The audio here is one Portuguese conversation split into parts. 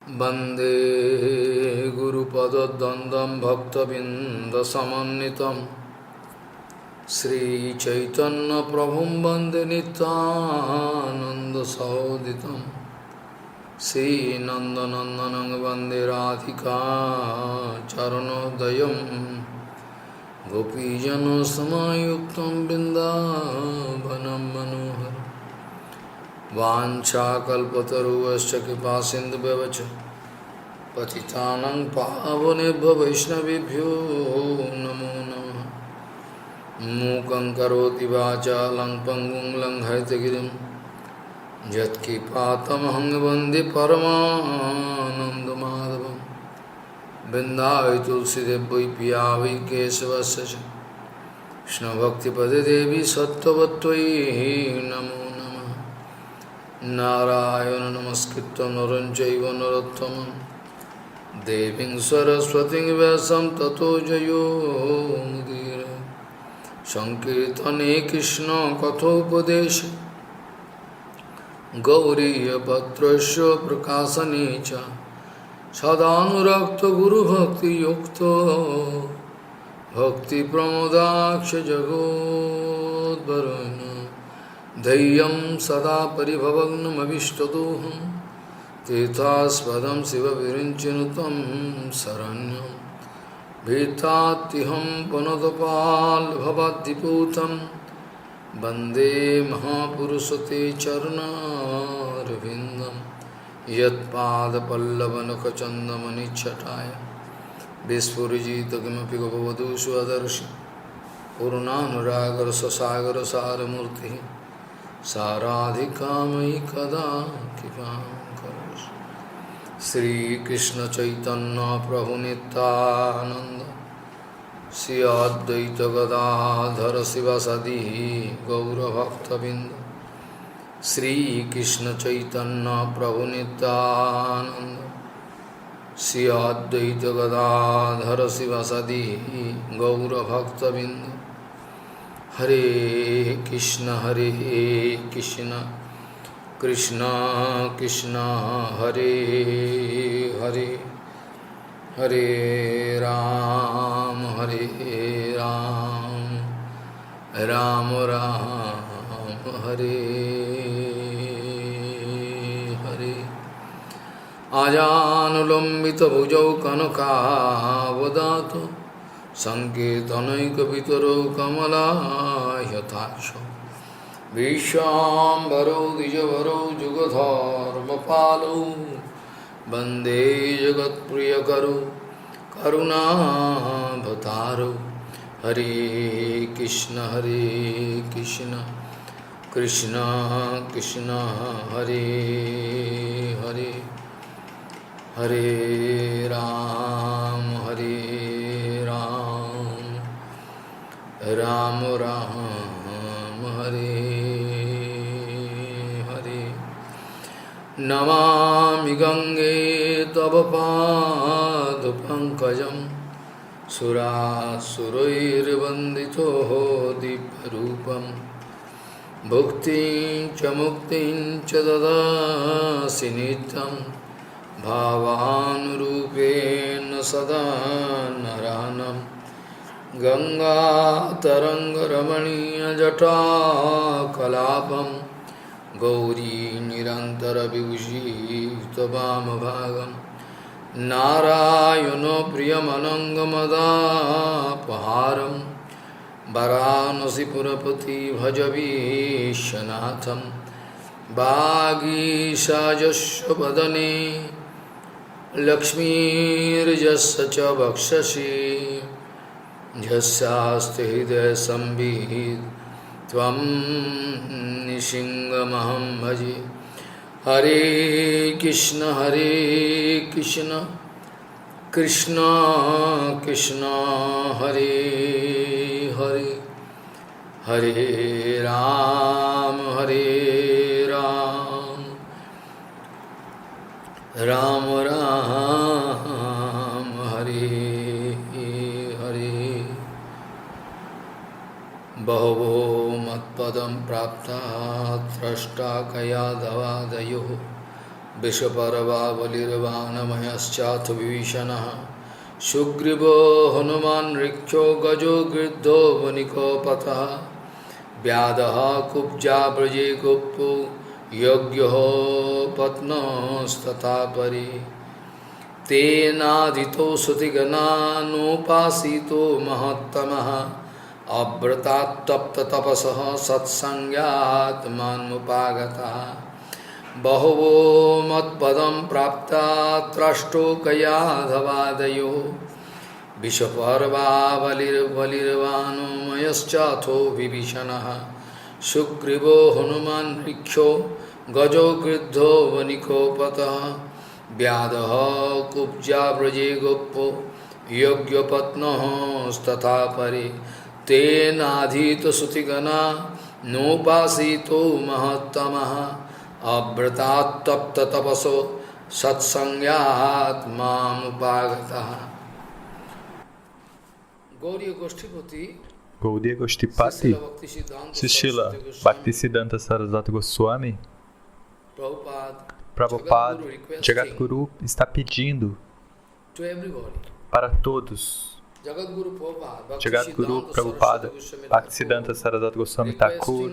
वंदे गुरुपद्वंदं भक्तबिंदसमन्वितं श्रीचैतन्यप्रभुं वंदे नित्यानन्दसहोदितं श्रीनन्दनन्दनं वंदे राधिका चरणोदयं गोपीजनसमायुक्तं बिन्दावनं मनोहरम् वाञ्छाकल्पतरुश्च कृपासिन्धुभ्यश्च पतितानां पावनेभ्यो वैष्णवेभ्यो नमो नमः। मूकं करोति वाचालं पङ्गुं लङ्घयितगिरिं यत्किपातमहं वन्दे परमानन्दमाधवं। बिन्दावै तुलसीदेव वै पिया वै केशवस्य च कृष्णभक्तिपदे देवी सत्त्ववत्त्वयि नमो नारायण नमस्कृत्य नरं चैव नरोत्तमं देवीं सरस्वतीं व्यासं ततो जयो मुदीरये। संकीर्तने कृष्ण कथोपदेशे गौरीयपत्रस्य प्रकाशने च सदानुरक्तो गुरुभक्तियुक्तो भक्तिप्रमोदाक्ष जगोद्वरुन् धैर्यं सदा परिभवग्नमभिष्टदोहं तीर्थास्पदं शिवविरिञ्चिनुतं शरण्यं भीतात्तिहं पुनदपाल्भवद्दिपूतं वन्दे महापुरुषते चरणारविन्दं यत्पादपल्लवनखचन्दमनिच्छटाय विस्फुरिजित किमपि गपवधू स्वदर्शि पूर्णानुरागरससागरसारमूर्तिः साराधिका मयि कदा कृपां करोषि। श्रीकृष्ण चैतन्य प्रभु नित्यानंद श्री अद्वैत गदाधर शिवसदि गौरभक्तबिंद। श्रीकृष्ण चैतन्य प्रभु नित्यानंद श्री अद्वैत गदाधर शिवसदि गौरभक्तबिंद। हरे कृष्ण कृष्ण कृष्ण हरे हरे, हरे राम राम राम हरे हरे। आजानुलम्बितभुजौ कनकावदातु संकीर्तनैकपितरो कमलायताक्ष विश्वाम्बरौ द्विजवरौ जुगधर्मपालौ वन्दे जगत्प्रियकरो करुणावतारौ। हरे कृष्ण कृष्ण कृष्ण हरे हरे, हरे राम राम राम हरे हरे। नमामि गंगे तव पादपङ्कजं सुरासुरैर्वन्दितो दिव्यरूपं भुक्तिं च मुक्तिं च ददासि नित्यं भावानुरूपेण सदा नरानं। गंगातरङ्गरमणीयजटाकलापं गौरी निरन्तरविभूषितवामभागं नारायणो प्रियमनङ्गमदापहारं वरानसीपुरपति भज विश्वनाथं। वागीशाजस्य वदने लक्ष्मीर्यस्य च वक्षसि यस्यास्ति हृदय संवित् त्वं निशिङ्गमहं भजे। हरे कृष्ण कृष्ण कृष्ण हरे हरे, हरे राम राम राम हरे हरे। बहवो मत्पदं प्राप्ता त्रष्टा कयादवादयो Vishaparva Valirvanamayaschatha Vivishanaha Sugrivo Hanuman Riksho Gajo Girdho Vaniko Pataha Vyadaha Kubja Braje Goppo Yogyaho Patnos Tatapari Tenadito Sutigana Nupasito Mahattamaha Abratat Tapta Tapasaha Satsangyat Manupagataha Bahuvo Matpadam Prapta Trashto Kayadhavadayo Vishaparva Valirvano Mayaschatho Vibhishanaha Sugrivo Hanuman Riksho Gajo Girdho Vaniko Pataha Vyadaha Kubja Braje Goppo Yogyapatnoho Statapari Tenadhita Sutigana Nupasito Mahattamaha Abratat Tapta Tapaso Satsangyat Mamupagataha. Gaudiya Goshtipati, Srila Bhaktisiddhanta Sarasvati Goswami, Prabhupada, Jagadguru está pedindo para todos. Jagadguru Prabhupada, Bhaktisiddhanta Sarasvati Goswami Thakur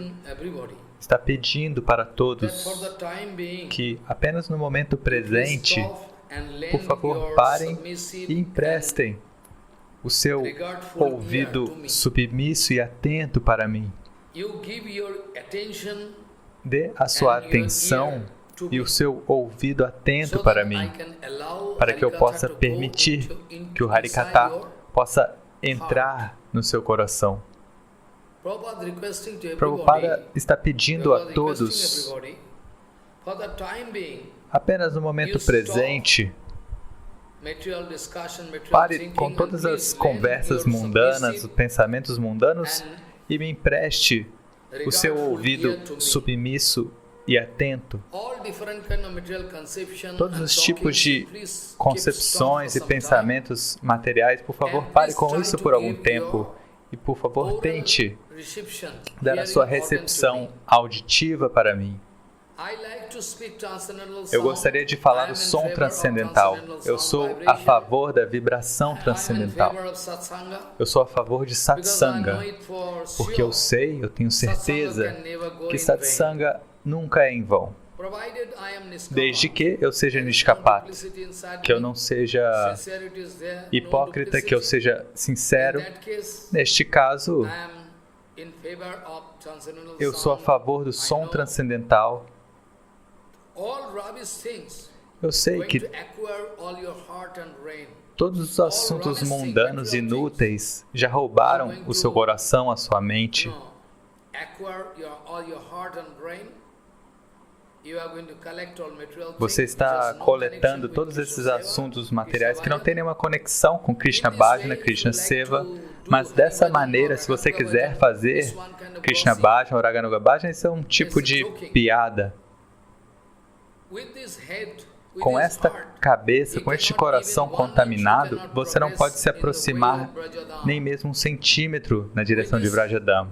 está pedindo para todos que apenas no momento presente, por favor, parem e emprestem o seu ouvido submisso e atento para mim. Dê a sua atenção e o seu ouvido atento para mim, para que eu possa permitir que o Harikatha possa entrar no seu coração. Prabhupada está pedindo a todos, apenas no momento presente, pare com todas as conversas mundanas, os pensamentos mundanos e me empreste o seu ouvido submisso e atento. Todos os tipos de concepções e pensamentos materiais, por favor, pare com isso por algum tempo. E, por favor, tente dar a sua recepção auditiva para mim. Eu gostaria de falar o som transcendental. Eu sou a favor da vibração transcendental. Eu sou a favor de satsanga, porque eu sei, eu tenho certeza que satsanga nunca é em vão. Desde que eu seja Nishkapat, que eu não seja hipócrita, que eu seja sincero. Neste caso, eu sou a favor do som transcendental. Eu sei que todos os assuntos mundanos inúteis já roubaram o seu coração, a sua mente. Você está coletando todos esses assuntos materiais que não têm nenhuma conexão com Krishna Bhajana, Krishna Seva, mas dessa maneira, se você quiser fazer Krishna Bhajana ou Raganuga Bhajana, isso é um tipo de piada. Com esta cabeça, com este coração contaminado, você não pode se aproximar nem mesmo 1 centímetro na direção de Vrajadama.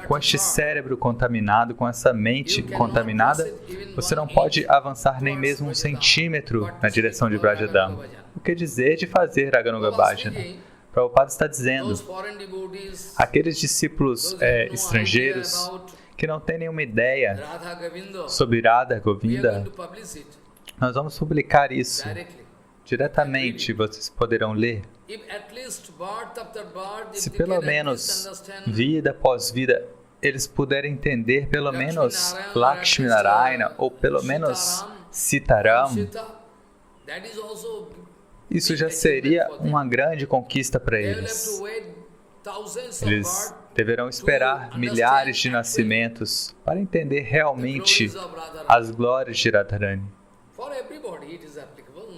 Com este cérebro contaminado, com essa mente contaminada, você não pode avançar nem mesmo 1 centímetro na direção de Vrajadama. O que dizer de fazer Raganuga Bhajana? Prabhupada está dizendo, aqueles discípulos estrangeiros que não têm nenhuma ideia sobre Radha Govinda, nós vamos publicar isso diretamente, vocês poderão ler. Se pelo menos, vida após vida, eles puderem entender pelo menos Lakshmi Narayana ou pelo menos Sitaram, isso já seria uma grande conquista para eles. Eles deverão esperar milhares de nascimentos para entender realmente as glórias de Radharani.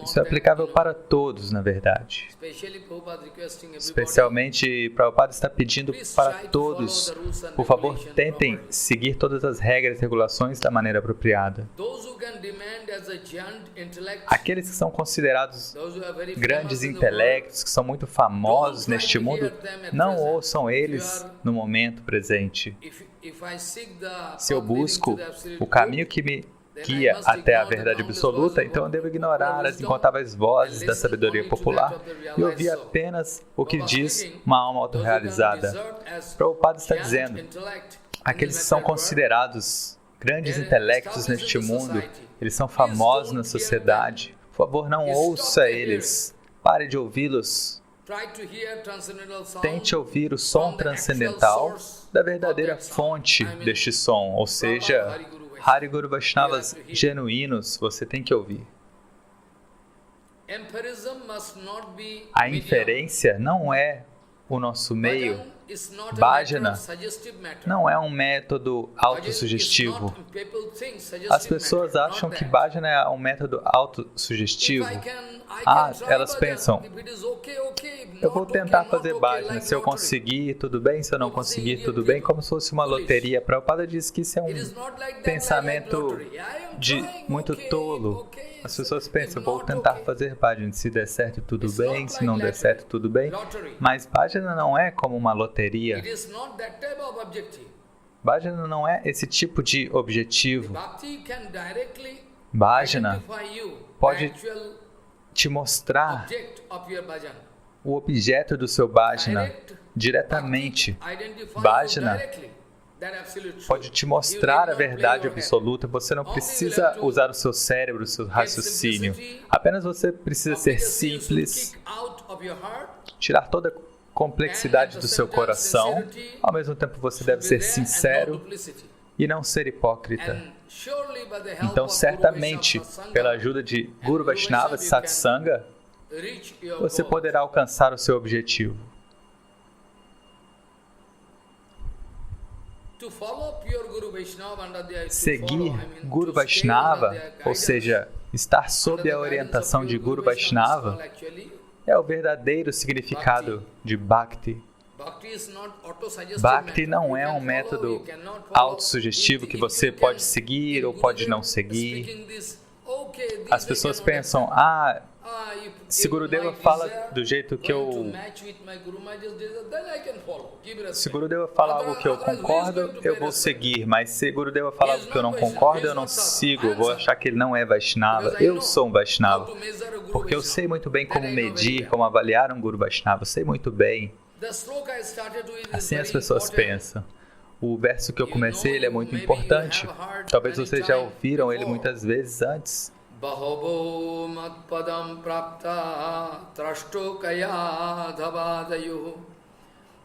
Isso é aplicável para todos, na verdade. Especialmente, Prabhupada está pedindo para todos, por favor, tentem seguir todas as regras e regulações da maneira apropriada. Aqueles que são considerados grandes intelectos, que são muito famosos neste mundo, não ouçam eles no momento presente. Se eu busco o caminho que me guia até a verdade absoluta, então eu devo ignorar as incontáveis vozes da sabedoria popular e ouvir apenas o que diz uma alma autorrealizada. Prabhupada está dizendo, aqueles que são considerados grandes intelectos neste mundo, eles são famosos na sociedade. Por favor, não ouça eles. Pare de ouvi-los. Tente ouvir o som transcendental da verdadeira fonte deste som, ou seja, Hari Guru Vaishnavas genuínos, você tem que ouvir. A inferência não é o nosso meio. Bhajana não é um método autossugestivo. As pessoas acham que Bhajana é um método autossugestivo. Elas pensam, eu vou tentar fazer Bhajana, se eu conseguir, tudo bem, se eu não conseguir, tudo bem, como se fosse uma loteria. Prabhupada diz que isso é um pensamento muito tolo. As pessoas pensam, vou tentar fazer Bhajana, se der certo, tudo bem, se não der certo, tudo bem. Mas Bhajana não é como uma loteria. Bhajana não é esse tipo de objetivo. Bhajana pode te mostrar o objeto do seu Bhajana diretamente. Bhajana pode te mostrar a verdade absoluta. Você não precisa usar o seu cérebro, o seu raciocínio. Apenas você precisa ser simples, tirar toda a complexidade do seu coração. Ao mesmo tempo, você deve ser sincero e não ser hipócrita. Então, certamente, pela ajuda de Guru Vaishnava Satsanga, você poderá alcançar o seu objetivo. Seguir Guru Vaishnava, ou seja, estar sob a orientação de Guru Vaishnava, é o verdadeiro significado de Bhakti. Bhakti não é um método autossugestivo que você pode seguir ou pode não seguir. As pessoas pensam, se Gurudeva fala do jeito que eu... Se Gurudeva fala algo que eu concordo, eu vou seguir. Mas se Gurudeva fala algo que eu não concordo, eu não sigo. Eu vou achar que ele não é Vaishnava. Eu sou um Vaishnava. Porque eu sei muito bem como medir, como avaliar um Guru Vaishnava. Eu sei muito bem. Assim as pessoas pensam. O verso que eu comecei, ele é muito importante. Talvez vocês já ouviram ele muitas vezes antes. Bahavo matpadam prapta trashto kaya dhavadayu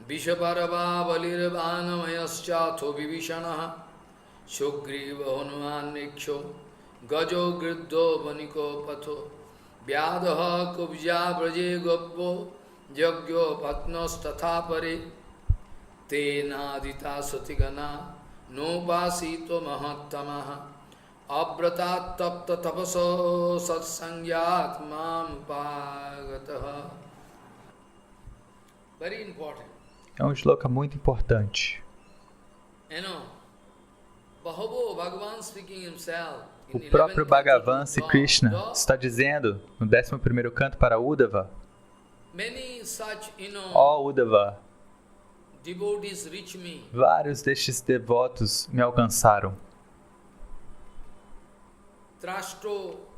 Vishaparava valirvanamayaschato vivishanaha Shugriva hanuman niksho gajo griddo vaniko patho Vyadaha kubja braje goppo yagyo patnos tathapare Tenadita satigana nopasito mahattamaha Abratat tapta tapaso satsangyat mam pagataha. Very important. É um shloka muito importante. O próprio Bhagavan Sri Krishna está dizendo no 11º canto para Uddhava: Ó Uddhava, vários destes devotos me alcançaram.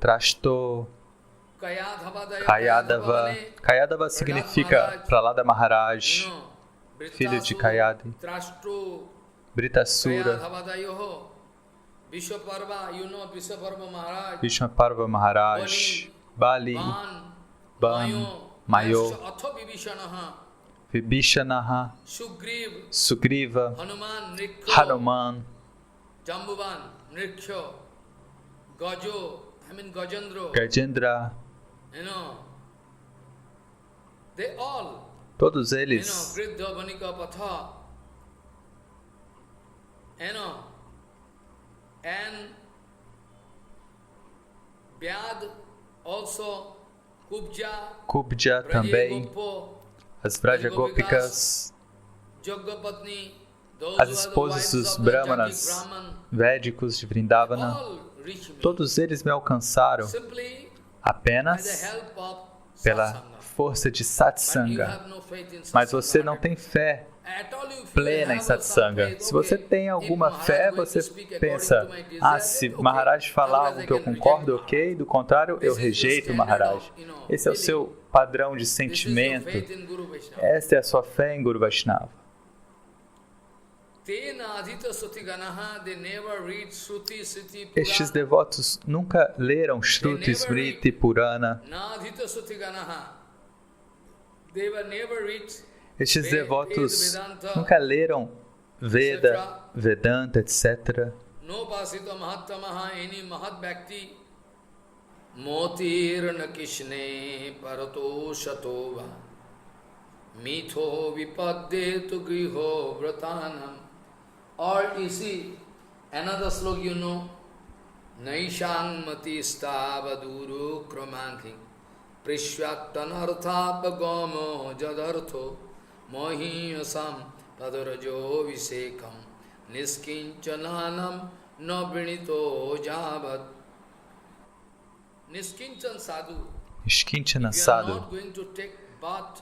Trashto Kayadava. Kayadava significa Prahlada Maharaj, filho de Kayadi. Britasura, Vishwaparva Maharaj, Bali, Ban, Mayo, Vibhishanaha, Sugriva, Hanuman, Gajendra, todos eles Kubja também, as Vrajagopikas, as esposas dos Brahmanas védicos de Vrindavana, todos eles me alcançaram apenas pela força de satsanga. Mas você não tem fé plena em satsanga. Se você tem alguma fé, você pensa, se Maharaj falar algo que eu concordo, ok, do contrário, eu rejeito o Maharaj. Esse é o seu padrão de sentimento. Esta é a sua fé em Guru Vaishnava. Estes devotos nunca leram Shruti, Smriti, Purana. Estes devotos nunca leram Veda, Vedanta, etc. Motirna Kishne Parato Shatova Mitho Vipaddetu Griho Vratanam. Or you see, another slok you know, Naishang Mati Stavaduru Kramanthi Prishvattanarthapagamo Jadartho Mohiyasam Padarajo Visekam Niskinchananam Nobrinito Jabat. Niskinchana Sadhu.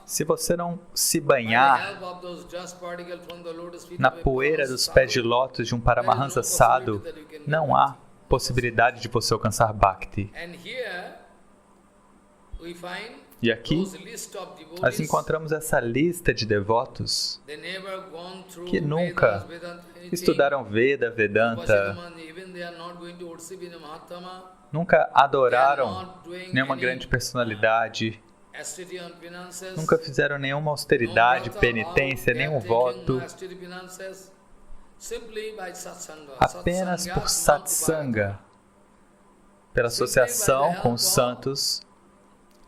Se você não se banhar na poeira dos pés de lótus de um Paramahansa Sadhu, não há possibilidade de você alcançar Bhakti. E aqui, nós encontramos essa lista de devotos que nunca estudaram Veda, Vedanta, nunca adoraram nenhuma grande personalidade, nunca fizeram nenhuma austeridade, penitência, nenhum voto. Apenas por satsanga, pela associação com os santos,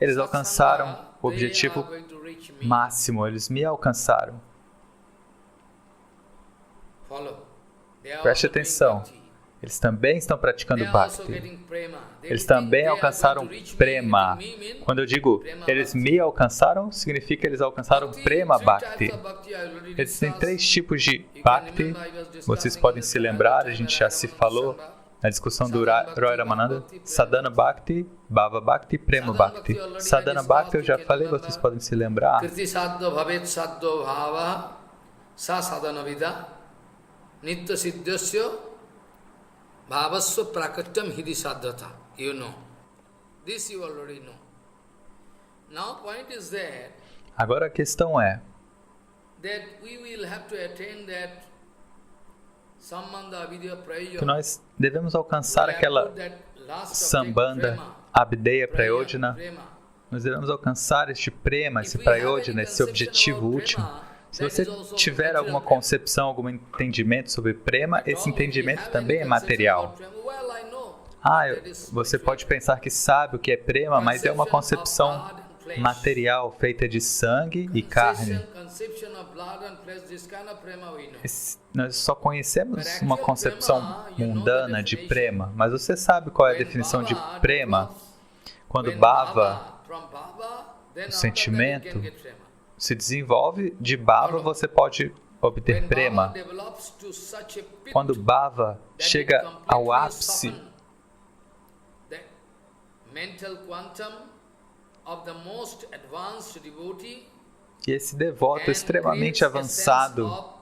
eles alcançaram o objetivo máximo, eles me alcançaram. Preste atenção. Eles também estão praticando Bhakti. Eles também alcançaram Prema. Quando eu digo eles me alcançaram, significa que eles alcançaram Prema Bhakti. Existem 3 tipos de Bhakti. Vocês podem se lembrar, a gente já se falou na discussão do Roy Ramananda. Sadhana Bhakti, Bhava Bhakti, Prema Bhakti. Sadhana Bhakti eu já falei, vocês podem se lembrar. Kriti Sadhya Bhavet Sadhya Bhava Sa Sadhana Vida Nitya Siddhasya Bhavasya Prakatyam Hidi Sadhata. You know. This you already know. Now point is that agora a questão é we will have to attain that Sambandha Avidya Prayojana. Que nós devemos alcançar aquela Sambandha Abhideya Prayojana. Nós devemos alcançar este Prema, esse Prayojana, esse objetivo último. Se você tiver alguma concepção, algum entendimento sobre Prema, esse entendimento também é material. Você pode pensar que sabe o que é Prema, mas é uma concepção material, feita de sangue e carne. Nós só conhecemos uma concepção mundana de Prema, mas você sabe qual é a definição de Prema? Quando Bhava, o sentimento, se desenvolve, de Bhava você pode obter Prema. Quando Bhava chega ao ápice, e esse devoto extremamente avançado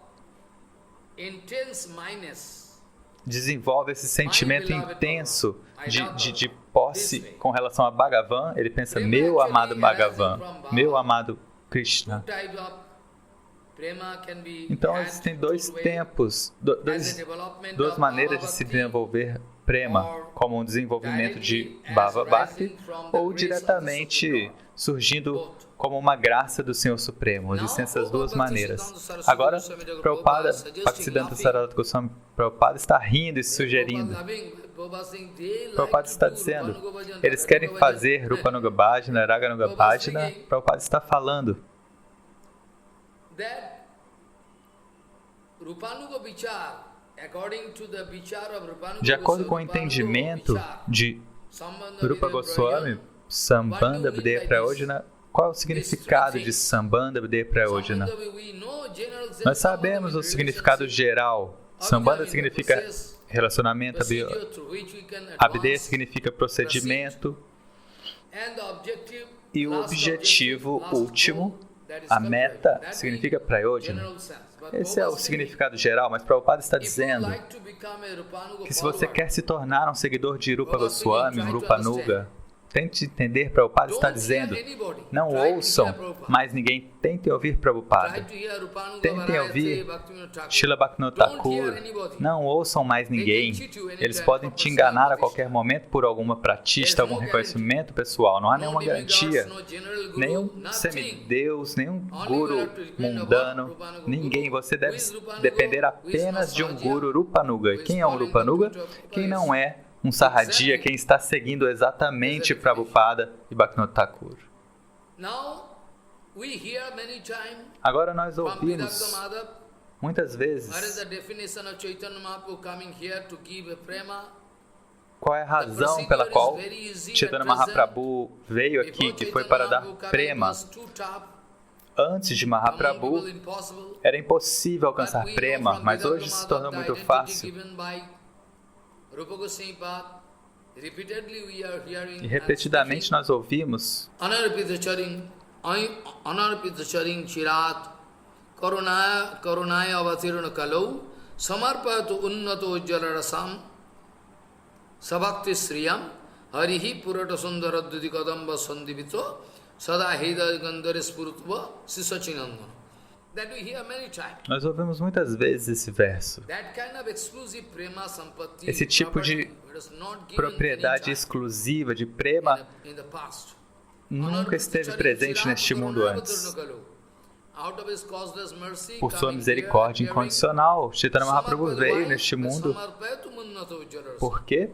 desenvolve esse sentimento intenso de posse com relação a Bhagavan. Ele pensa, meu amado Bhagavan, meu amado Krishna. Então existem 2 tempos, duas maneiras de se desenvolver Prema, como um desenvolvimento de Bhava Bhakti ou diretamente surgindo como uma graça do Senhor Supremo. Existem essas 2 maneiras. Agora, Prabhupada, Bhaktisiddhanta Saraswati Goswami Prabhupada está rindo e sugerindo. Prabhupada está dizendo, eles querem fazer Rupanuga Bhajana, Raganuga Bhajana. Prabhupada está falando de acordo com o entendimento de Rupa Goswami, Sambandha Abhideya Prayojana. Qual é o significado de Sambandha Abhideya Prayojana? Nós sabemos o significado geral. Sambandha significa relacionamento, Abhideya significa procedimento, e o objetivo último A meta significa Prayojana. Esse é o significado geral, mas Prabhupada está dizendo que se você quer se tornar um seguidor de Rupa Goswami, um Rupanuga, tente entender, Prabhupada está dizendo, não ouçam mais ninguém, tentem ouvir Prabhupada. Tentem ouvir Srila Bhaktivinoda Thakur, não ouçam mais ninguém. Eles podem te enganar a qualquer momento por alguma pratista, algum reconhecimento pessoal. Não há nenhuma garantia. Nenhum semideus, nenhum guru mundano, ninguém. Você deve depender apenas de um guru Rupanuga. Quem é um Rupanuga? Quem não é um sarradia, quem está seguindo exatamente Prabhupada e Bhaktivinoda Thakur. Agora nós ouvimos muitas vezes qual é a razão pela qual Chaitanya Mahaprabhu veio aqui, que foi para dar prema. Antes de Mahaprabhu, era impossível alcançar prema, mas hoje se tornou muito fácil. E repetidamente nós ouvimos Karunaya avatiruna kalau samarpayatu unnato ujjalarasam sabhakti sriyam harihi purata sundaradudi kadamba sandivito sada heda gandhare spurutva sisachinandana. Nós ouvimos muitas vezes esse verso. Esse tipo de propriedade exclusiva de prema nunca esteve presente neste mundo antes. Por sua misericórdia incondicional, Chaitanya Mahaprabhu veio neste mundo. Por quê?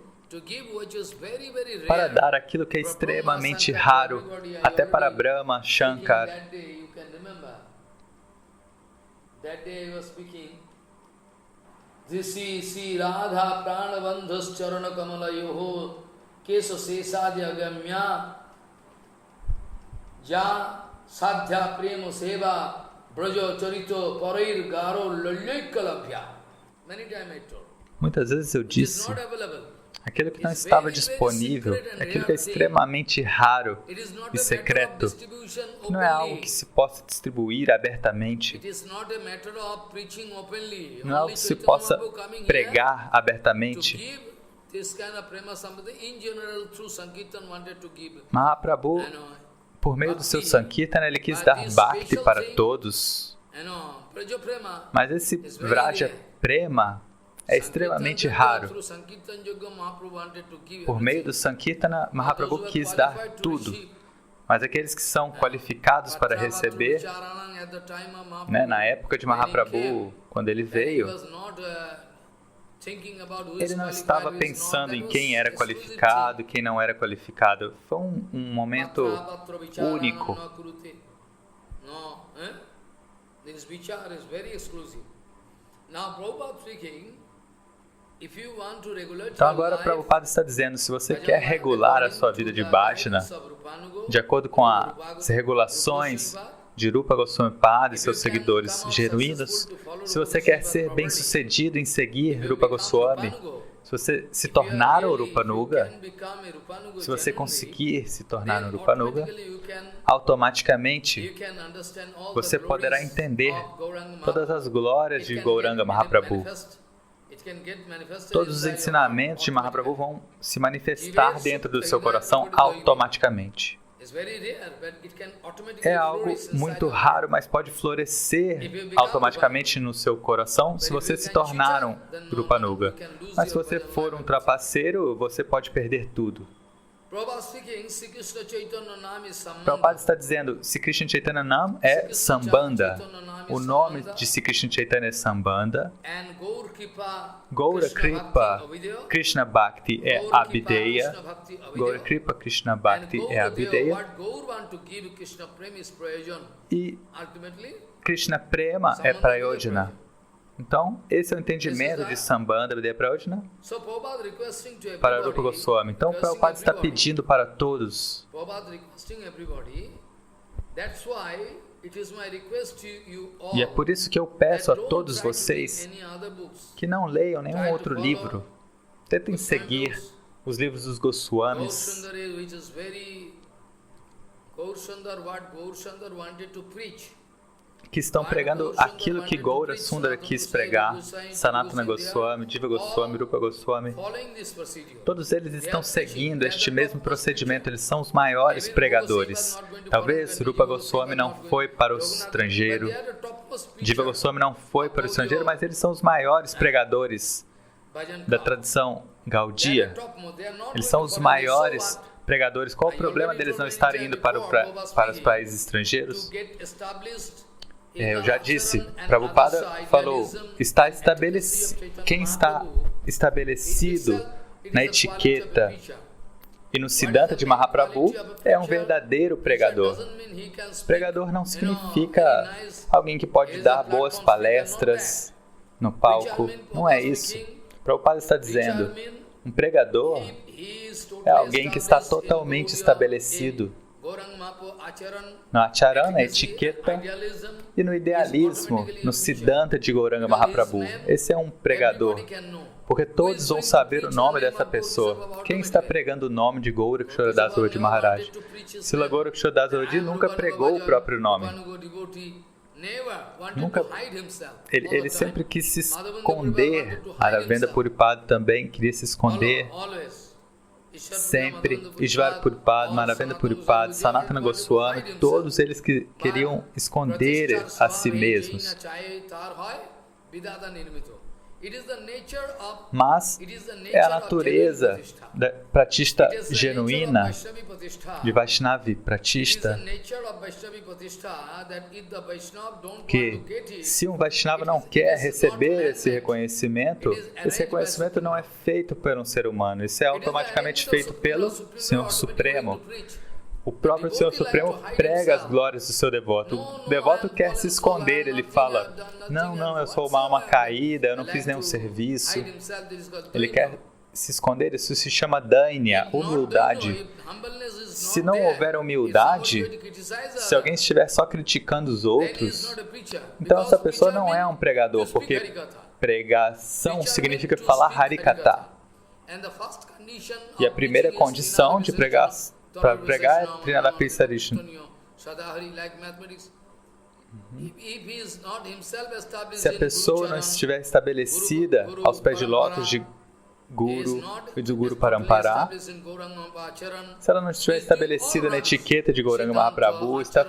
Para dar aquilo que é extremamente raro, até para Brahma, Shankar. That day I was speaking. Disi Radha Pranabandhas Charana Kamala Yoho Kesa Sesadya Gamya Ja Sadhya Prema Seva Brajo Charito Parair Garo Lalyakalabhya. Many times I told. Muitas vezes eu disse, aquilo que não estava disponível, aquilo que é extremamente raro e secreto, não é algo que se possa distribuir abertamente, não é algo que se possa pregar abertamente. Mahaprabhu, por meio do seu Sankirtana, ele quis dar Bhakti para todos, mas esse Vraja Prema é extremamente raro. Por meio do Sankirtana, Mahaprabhu quis dar tudo. Mas aqueles que são qualificados para receber, na época de Mahaprabhu, quando ele veio, ele não estava pensando em quem era qualificado e quem não era qualificado. Foi um momento único. Então agora Prabhupada está dizendo, se você quer regular a sua vida de bhajana, de acordo com as regulações de Rupa Goswami Pada e seus seguidores genuínos, se você quer ser bem-sucedido em seguir Rupa Goswami, se você se tornar um Rupanuga, se você conseguir se tornar um Rupanuga, automaticamente você poderá entender todas as glórias de Gauranga Mahaprabhu. Todos os ensinamentos de Mahaprabhu vão se manifestar dentro do seu coração automaticamente. É algo muito raro, mas pode florescer automaticamente no seu coração se você se tornar um Rupanuga. Mas se você for um trapaceiro, você pode perder tudo. Prabhupada está dizendo, Sri Krishna Chaitanya Nam é Sambandha. O nome de Sri Krishna Chaitanya é Sambandha. Gaura Kripa Krishna Bhakti é Abhideya. Gaura Kripa Krishna Bhakti é Abhideya. E Krishna Prema é Prayojana. Então, esse é o entendimento de Sambandha, Abhideya, Prayojana para Rupa Goswami. Então, Prabhupada está pedindo para todos. E é por isso que eu peço a todos vocês que não leiam nenhum outro livro. Tentem seguir os livros dos Goswamis. que estão pregando aquilo que Gaura Sundara quis pregar, Sanatana Goswami, Jiva Goswami, Rupa Goswami. Todos eles estão seguindo este mesmo procedimento, eles são os maiores pregadores. Talvez Rupa Goswami não foi para o estrangeiro, Jiva Goswami não foi para o estrangeiro, mas eles são os maiores pregadores da tradição Gaudiya. Eles são os maiores pregadores. Qual o problema deles não estarem indo para os países estrangeiros? Eu já disse, Prabhupada falou, quem está estabelecido na etiqueta e no Siddhanta de Mahaprabhu é um verdadeiro pregador. Pregador não significa alguém que pode dar boas palestras no palco, não é isso. Prabhupada está dizendo, um pregador é alguém que está totalmente estabelecido no Acharan, na etiqueta, e no idealismo, no Siddhanta de Gauranga Mahaprabhu. Esse é um pregador, porque todos vão saber o nome dessa pessoa. Quem está pregando o nome de Gorakshora Das Devaji Maharaj? Srila Gorakshora Das Devaji nunca pregou o próprio nome. Ele sempre quis se esconder. Aravendra Puripada também queria se esconder. Sempre, Ishvara Puripada, Maravendra Puripada, Sanatana Goswami, todos eles que queriam esconder a si mesmos. Mas é a natureza da pratista genuína, de Vaishnavi pratista, que se um Vaishnava não quer receber esse reconhecimento não é feito por um ser humano, isso é automaticamente feito pelo Senhor Supremo. O próprio Senhor Supremo prega as glórias do seu devoto. O devoto quer se esconder, ele fala, não, eu sou uma alma caída, eu não fiz nenhum serviço. Ele quer se esconder, isso se chama dainya, humildade. Se não houver humildade, se alguém estiver só criticando os outros, então essa pessoa não é um pregador, porque pregação significa falar Harikatha. E a primeira condição de para pregar é Trinadapi Sarishna. Se a pessoa não estiver estabelecida aos pés de lótus de Guru e do Guru Parampara, se ela não estiver estabelecida na etiqueta de Gauranga Mahaprabhu, está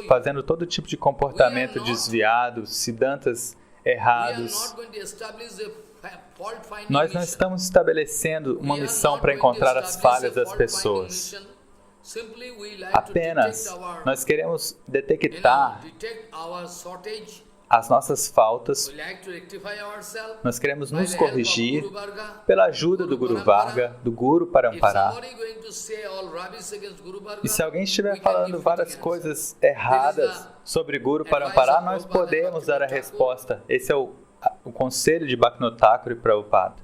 fazendo todo tipo de comportamento desviado, siddhantas errados, nós não estamos estabelecendo uma missão para encontrar as falhas das pessoas. Apenas nós queremos detectar as nossas faltas, nós queremos nos corrigir pela ajuda do Guru Varga, do Guru Parampara. E se alguém estiver falando várias coisas erradas sobre Guru Parampara, nós podemos dar a resposta. Esse é o conselho de Bhaktivinoda Thakur e Prabhupada.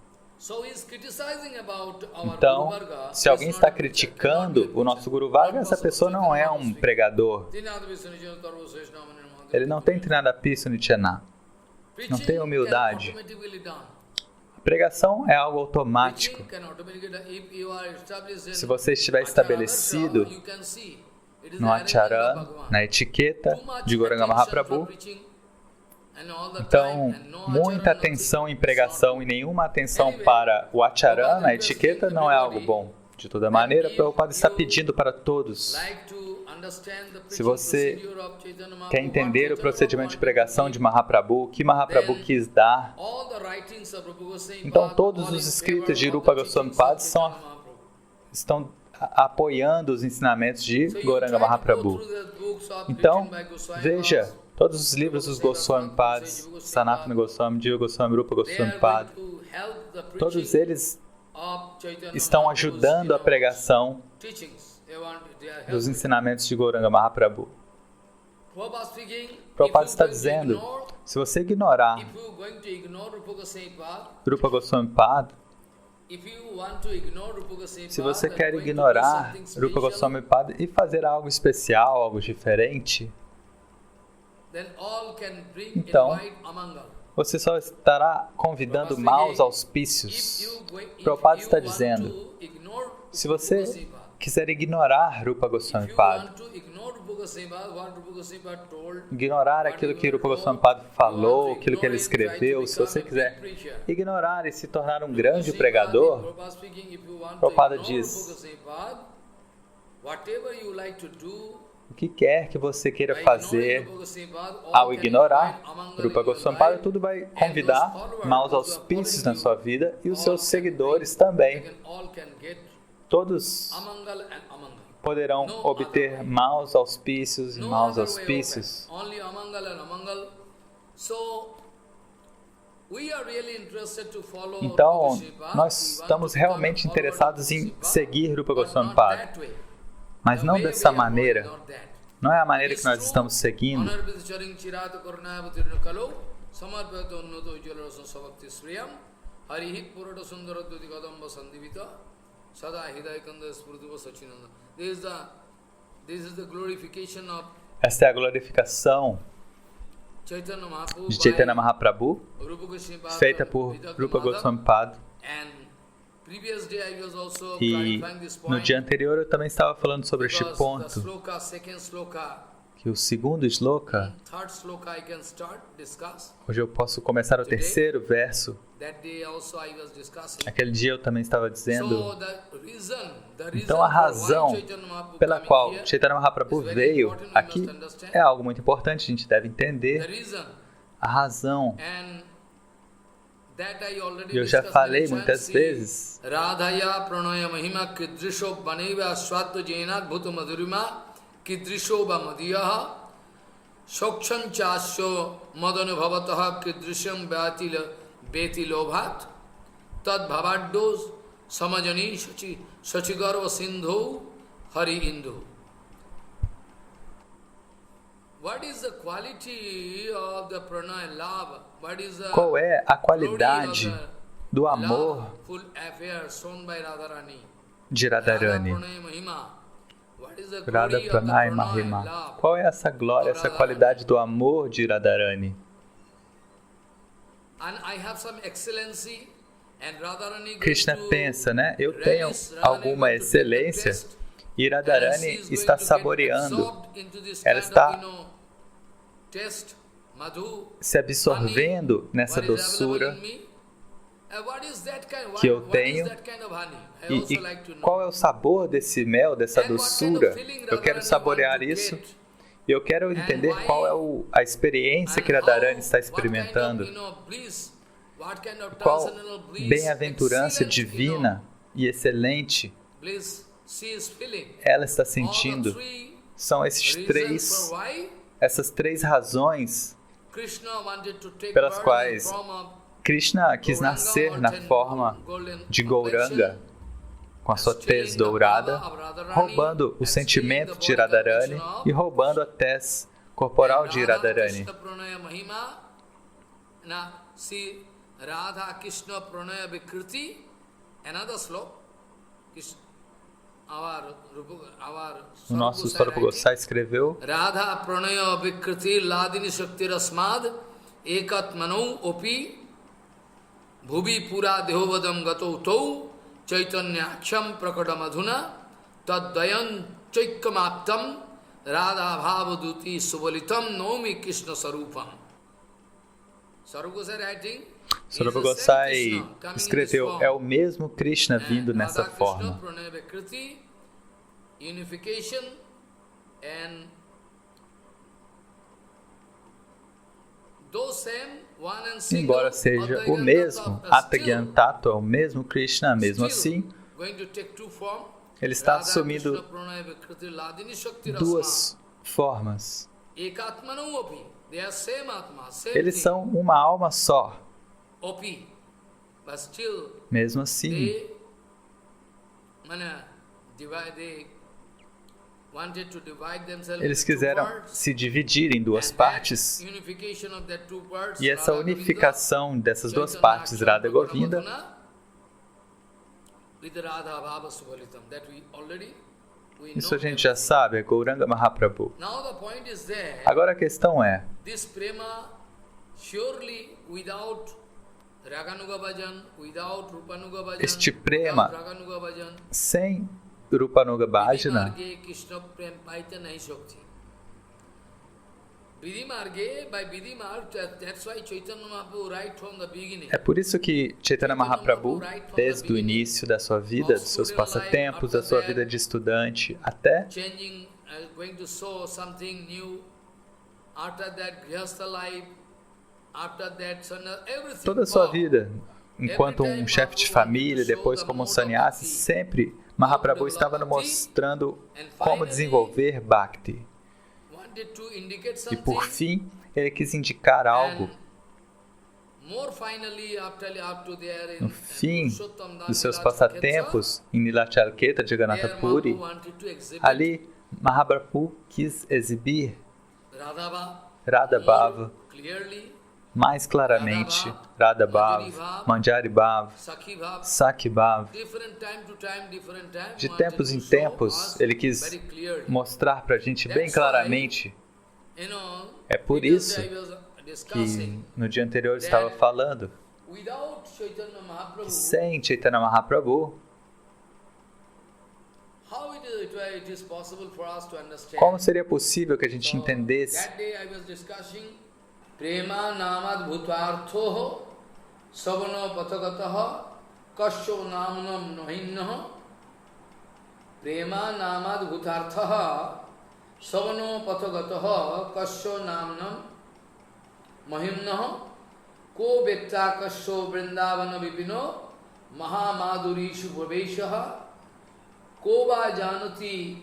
Então, se alguém está criticando o nosso Guru Varga, essa pessoa não é um pregador. Ele não tem Trinadapi Sunichana. Não tem humildade. A pregação é algo automático. Se você estiver estabelecido no Acharan, na etiqueta de Gauranga Mahaprabhu, então, muita atenção em pregação e nenhuma atenção para o Acharan, a etiqueta, não é algo bom. De toda maneira, Prabhupada está pedindo para todos. Se você quer entender o procedimento de pregação de Mahaprabhu, o que Mahaprabhu quis dar, então todos os escritos de Rupa Goswami Pada estão apoiando os ensinamentos de Gauranga Mahaprabhu. Então, veja, todos os livros dos Goswami Padas, Sanatana Goswami, Jiva Goswami, Rupa Goswami Pada, todos eles estão ajudando a pregação dos ensinamentos de Gauranga Mahaprabhu. Prabhupada está dizendo, se você ignorar Rupa Goswami Pada, se você quer ignorar Rupa Goswami Pada e fazer algo especial, algo diferente, então você só estará convidando maus auspícios. Prabhupada está dizendo, se você quiser ignorar Rupa Goswami Pada, ignorar aquilo que Rupa Goswami Pada falou, aquilo que ele escreveu, se você quiser ignorar e se tornar um grande pregador, Prabhupada diz: o que quer que você queira fazer, ao ignorar Rupa Goswami Pada, tudo vai convidar maus auspícios na sua vida e os seus seguidores também. Todos poderão obter maus auspícios e maus auspícios. Então, nós estamos realmente interessados em seguir Rupa Goswami Pada, mas não dessa maneira. Não é a maneira que nós estamos seguindo. Esta é a glorificação de Chaitanya Mahaprabhu, feita por Rupa Goswami Pada. E no dia anterior eu também estava falando sobre este ponto, que o segundo shloka, hoje eu posso começar o terceiro verso. Aquele dia eu também estava dizendo, então a razão pela qual Chaitanya Mahaprabhu veio aqui é algo muito importante, a gente deve entender a razão. E eu já falei muitas vezes, Radhaya pranaya mahima kidrisho baneva swatto jainat bhutu madhurima kidrisho bamadiyaha shokshan chasyo madanu bhavataha kidrisham beti lobhat tad bhavaddos samajani shachigarva sindhu hari indhu. Qual é a qualidade do amor de Radharani? Radha Pranay Mahima. Qual é essa glória, essa qualidade do amor de Radharani? Krishna pensa, né? Eu tenho alguma excelência e Radharani está saboreando. Ela está se absorvendo nessa doçura que eu tenho. E qual é o sabor desse mel, dessa doçura? Eu quero saborear isso. E eu quero entender qual é a experiência que Radharani está experimentando. Qual bem-aventurança divina e excelente ela está sentindo. São essas três razões pelas quais Krishna quis nascer na forma de Gauranga, com a sua tez dourada, roubando o sentimento de Radharani e roubando a tez corporal de Radharani. O nosso Swarupa Gosai escreveu: Radha pranaya vikriti ladini shakti rasmad ekatmano opi bhubi pura dehovadam gato tau chaitanyaksham prakadamadhuna taddayan chaikamaptam radha bhavaduti subalitam nomi krishna sarupam. Swarupa Gosai escreveu, é o mesmo Krishna vindo nessa forma. Embora seja o mesmo, Atagyan Tattva é o mesmo Krishna, mesmo assim, ele está assumindo duas formas. Eles são uma alma só. Mesmo assim, eles quiseram se dividir em duas partes, e essa unificação dessas duas partes, Radha Govinda, isso a gente já sabe, é Gauranga Mahaprabhu. Agora a questão é, este prema, sem Rupanuga Bhajana, é por isso que Chaitanya Mahaprabhu, desde o início da sua vida, dos seus passatempos, da sua vida de estudante, até toda a sua vida, enquanto um chefe de família, depois como um sannyasi, sempre Mahaprabhu estava nos mostrando como desenvolver Bhakti. E por fim, ele quis indicar algo. No fim dos seus passatempos, em Nilachalketa de Jagannath Puri, ali Mahaprabhu quis exibir Radha Bhava mais claramente, Radha Bhava, Manjari Bhava, Sakhi Bhava. De tempos em tempos, ele quis mostrar para a gente bem claramente. É por isso que no dia anterior eu estava falando que sem Chaitanya Mahaprabhu, como seria possível que a gente entendesse? Prema namad bhutartho savano pathagataha kasyo namanam nohinnaha. Prema namad bhutartha savano pathagataha kasyo namanam mahimnaha. Ko vekta kasyo vrindavana vipino mahamadhurishu praveshaha. Ko va janati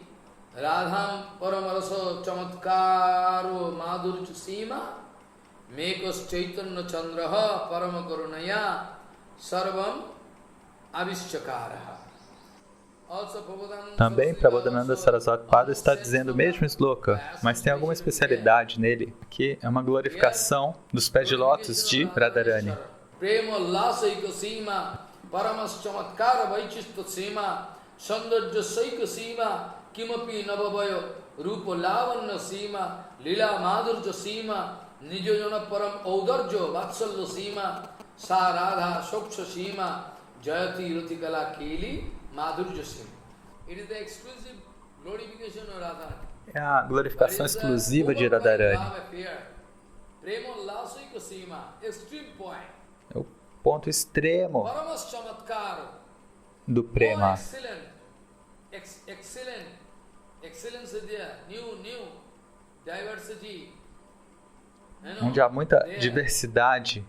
radham paramarasa chamatkaro madhurchu sima. Mekos Chaitanya Chandraha Paramakarunaya Sarvam Avishchakaraha. Também Prabodhananda Saraswati Pada está dizendo o mesmo sloka, mas tem alguma especialidade nele, que é uma glorificação dos pés de lótus de Radharani. Prema Lasaika Sima Paramas Chamatkara Vaichista Sima Sandarja Saika Sima Kimapi Nabhavayo Rupa Lavanya Sima Lila Madhurja Sima Nijojana Param Audarjo Vatsalya Sima Sa Radha Shoksha Sima Jayati Rutikala Keli Madhurja Sima. It is the exclusive glorification of Radha. É a glorificação exclusiva de Radharani. Prema Lasika Sima, extreme point. É o ponto extremo Paramas Chamatkar. do prema. Excellence there, new diversity. Onde há muita diversidade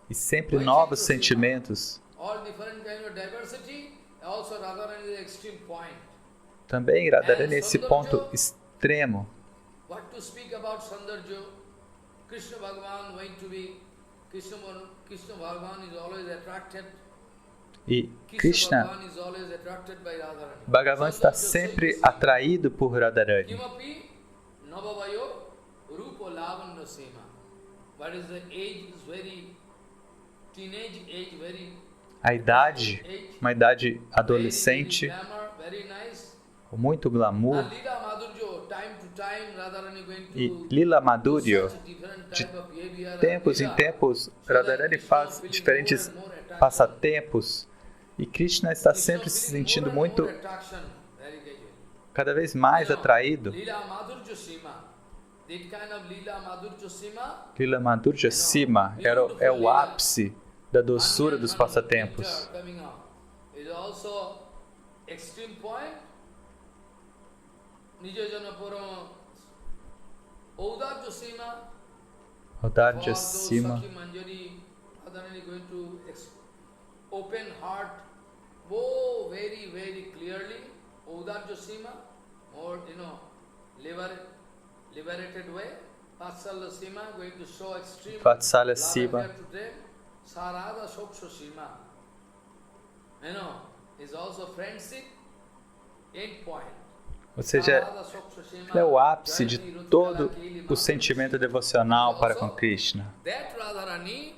e sempre novos sentimentos. Também Radharani é esse ponto extremo. E Krishna, Bhagavan está sempre atraído por Radharani. A idade, uma idade adolescente, com muito glamour, e Lila Madhurya, de tempos em tempos, Radharani faz diferentes passatempos, e Krishna está sempre se sentindo muito, cada vez mais atraído. Lila Madhurya Sima é o ápice da doçura dos passatempos. Audarja Sima. Open heart, oh, very, very clearly, Audarja Sima, or liberated way, Vatsalya Sima, going to show extreme Vatsalya Sima. love to them, Sarada Shoksha Sima, is also friendship, end point. Ou seja, ele é o ápice de todo o sentimento devocional para com Krishna. That Radharani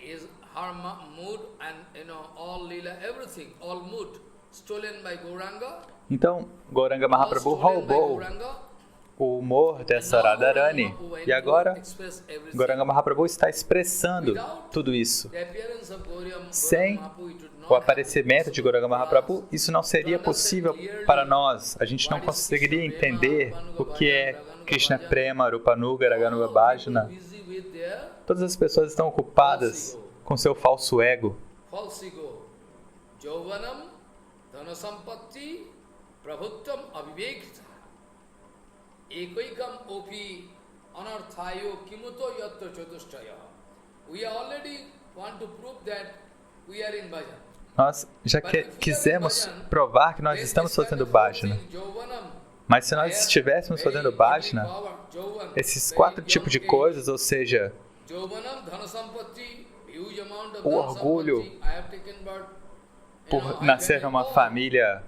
is her mood and all lila, everything, all mood stolen by Gauranga. Então, Gauranga Mahaprabhu roubou o humor dessa Radharani. E agora, Gauranga Mahaprabhu está expressando tudo isso. Sem o aparecimento de Gauranga Mahaprabhu, isso não seria possível para nós. A gente não conseguiria entender o que é Krishna Prema, Rupanuga, Raganuga Bhajana. Todas as pessoas estão ocupadas com seu falso ego. Nós já quisemos provar que nós estamos fazendo bhajana. Mas se nós estivéssemos fazendo bhajana, esses 4 tipos de coisas, ou seja, o orgulho por nascer numa família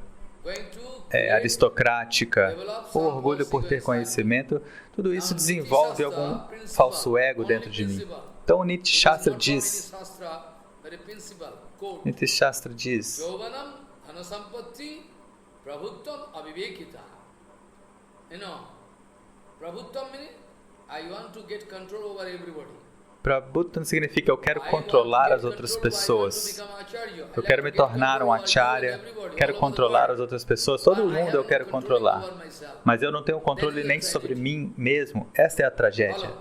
aristocrática, o orgulho por ter conhecimento, tudo isso desenvolve algum falso ego dentro de mim. Então o Niti Shastra diz, Prabhutam significa eu quero controlar as outras pessoas. Eu quero me tornar um acharya, quero controlar as outras pessoas. Todo mundo eu quero controlar. Mas eu não tenho controle nem sobre mim mesmo. Esta é a tragédia.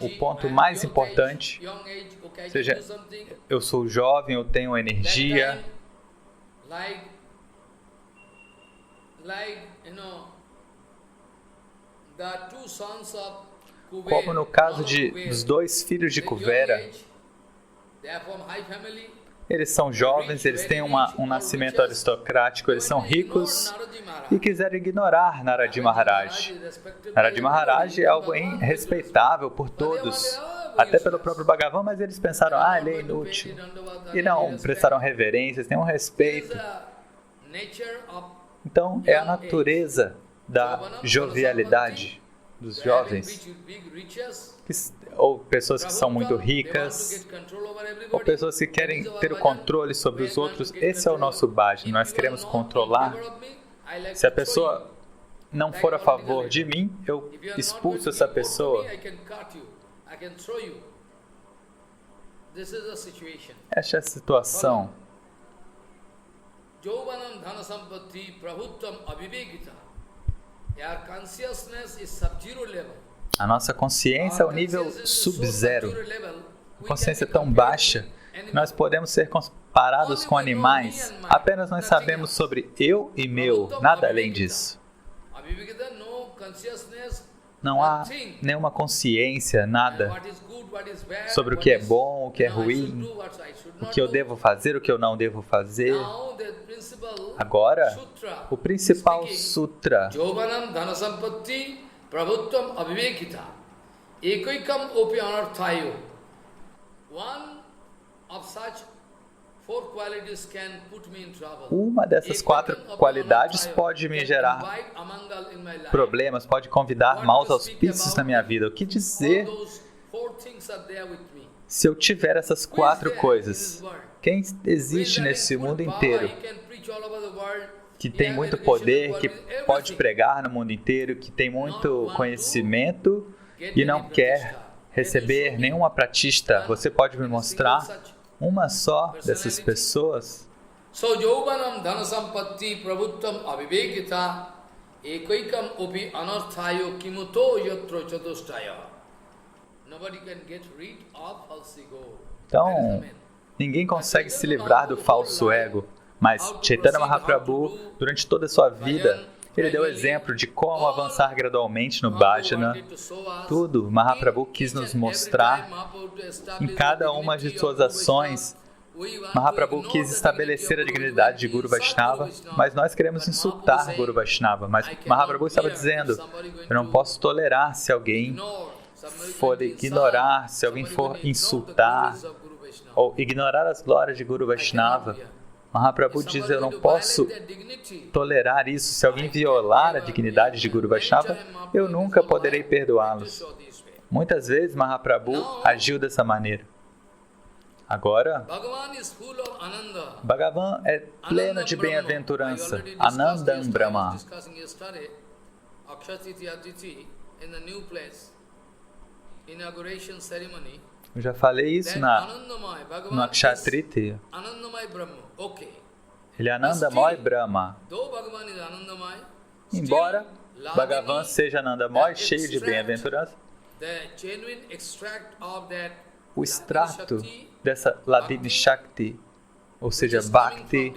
O ponto mais importante, ou seja, eu sou jovem, eu tenho energia. Como no caso dos 2 filhos de Kuvera, eles são jovens, eles têm um nascimento aristocrático, eles são ricos e quiseram ignorar Narad Maharaj. Narad Maharaj é alguém respeitável por todos, até pelo próprio Bhagavan, mas eles pensaram, ele é inútil. E não prestaram reverências, nenhum respeito. Então, é a natureza da jovialidade dos jovens, ou pessoas que são muito ricas, ou pessoas que querem ter o controle sobre os outros. Esse é o nosso bhajana, nós queremos controlar. Se a pessoa não for a favor de mim, eu expulso essa pessoa. Esta é a situação. A nossa consciência é o nível sub-zero. A consciência é tão baixa que nós podemos ser comparados com animais. Apenas nós sabemos sobre eu e meu, nada além disso. Não há nenhuma consciência, nada sobre o que é bom, o que é ruim, o que eu devo fazer, o que eu não devo fazer. Agora, o principal sutra, uma dessas 4 qualidades pode me gerar problemas, pode convidar maus auspícios na minha vida. O que dizer se eu tiver essas 4 coisas? Quem existe nesse mundo inteiro que tem muito poder, que pode pregar no mundo inteiro, que tem muito conhecimento e não quer receber nenhuma pratista? Você pode me mostrar uma só dessas pessoas? So Yauvanam Dhana Sampatti Prabhuttam Avivekita Ekoikam Upi Anarthayo Kimuto Yatro Chadustaya. Nobody can get rid of false ego. Então, ninguém consegue se livrar do falso ego, mas Chaitanya Mahaprabhu, durante toda a sua vida, ele deu exemplo de como avançar gradualmente no bhajana. Tudo Mahaprabhu quis nos mostrar em cada uma de suas ações. Mahaprabhu quis estabelecer a dignidade de Guru Vaishnava, mas nós queremos insultar Guru Vaishnava. Mas Mahaprabhu estava dizendo, eu não posso tolerar se alguém for ignorar, se alguém for insultar ou ignorar as glórias de Guru Vaishnava. Mahaprabhu diz, eu não posso tolerar isso. Se alguém violar a dignidade de Guru Vaishnava, eu nunca poderei perdoá-los. Muitas vezes Mahaprabhu agiu dessa maneira. Agora, Bhagavan é pleno de bem-aventurança. Anandam Brahma. Eu já falei isso no Akshatritiya. Ele é Anandamoy Brahma. Embora Bhagavan seja Anandamoy, cheio de bem-aventurança, o extrato dessa Ladini Shakti, ou seja, Bhakti,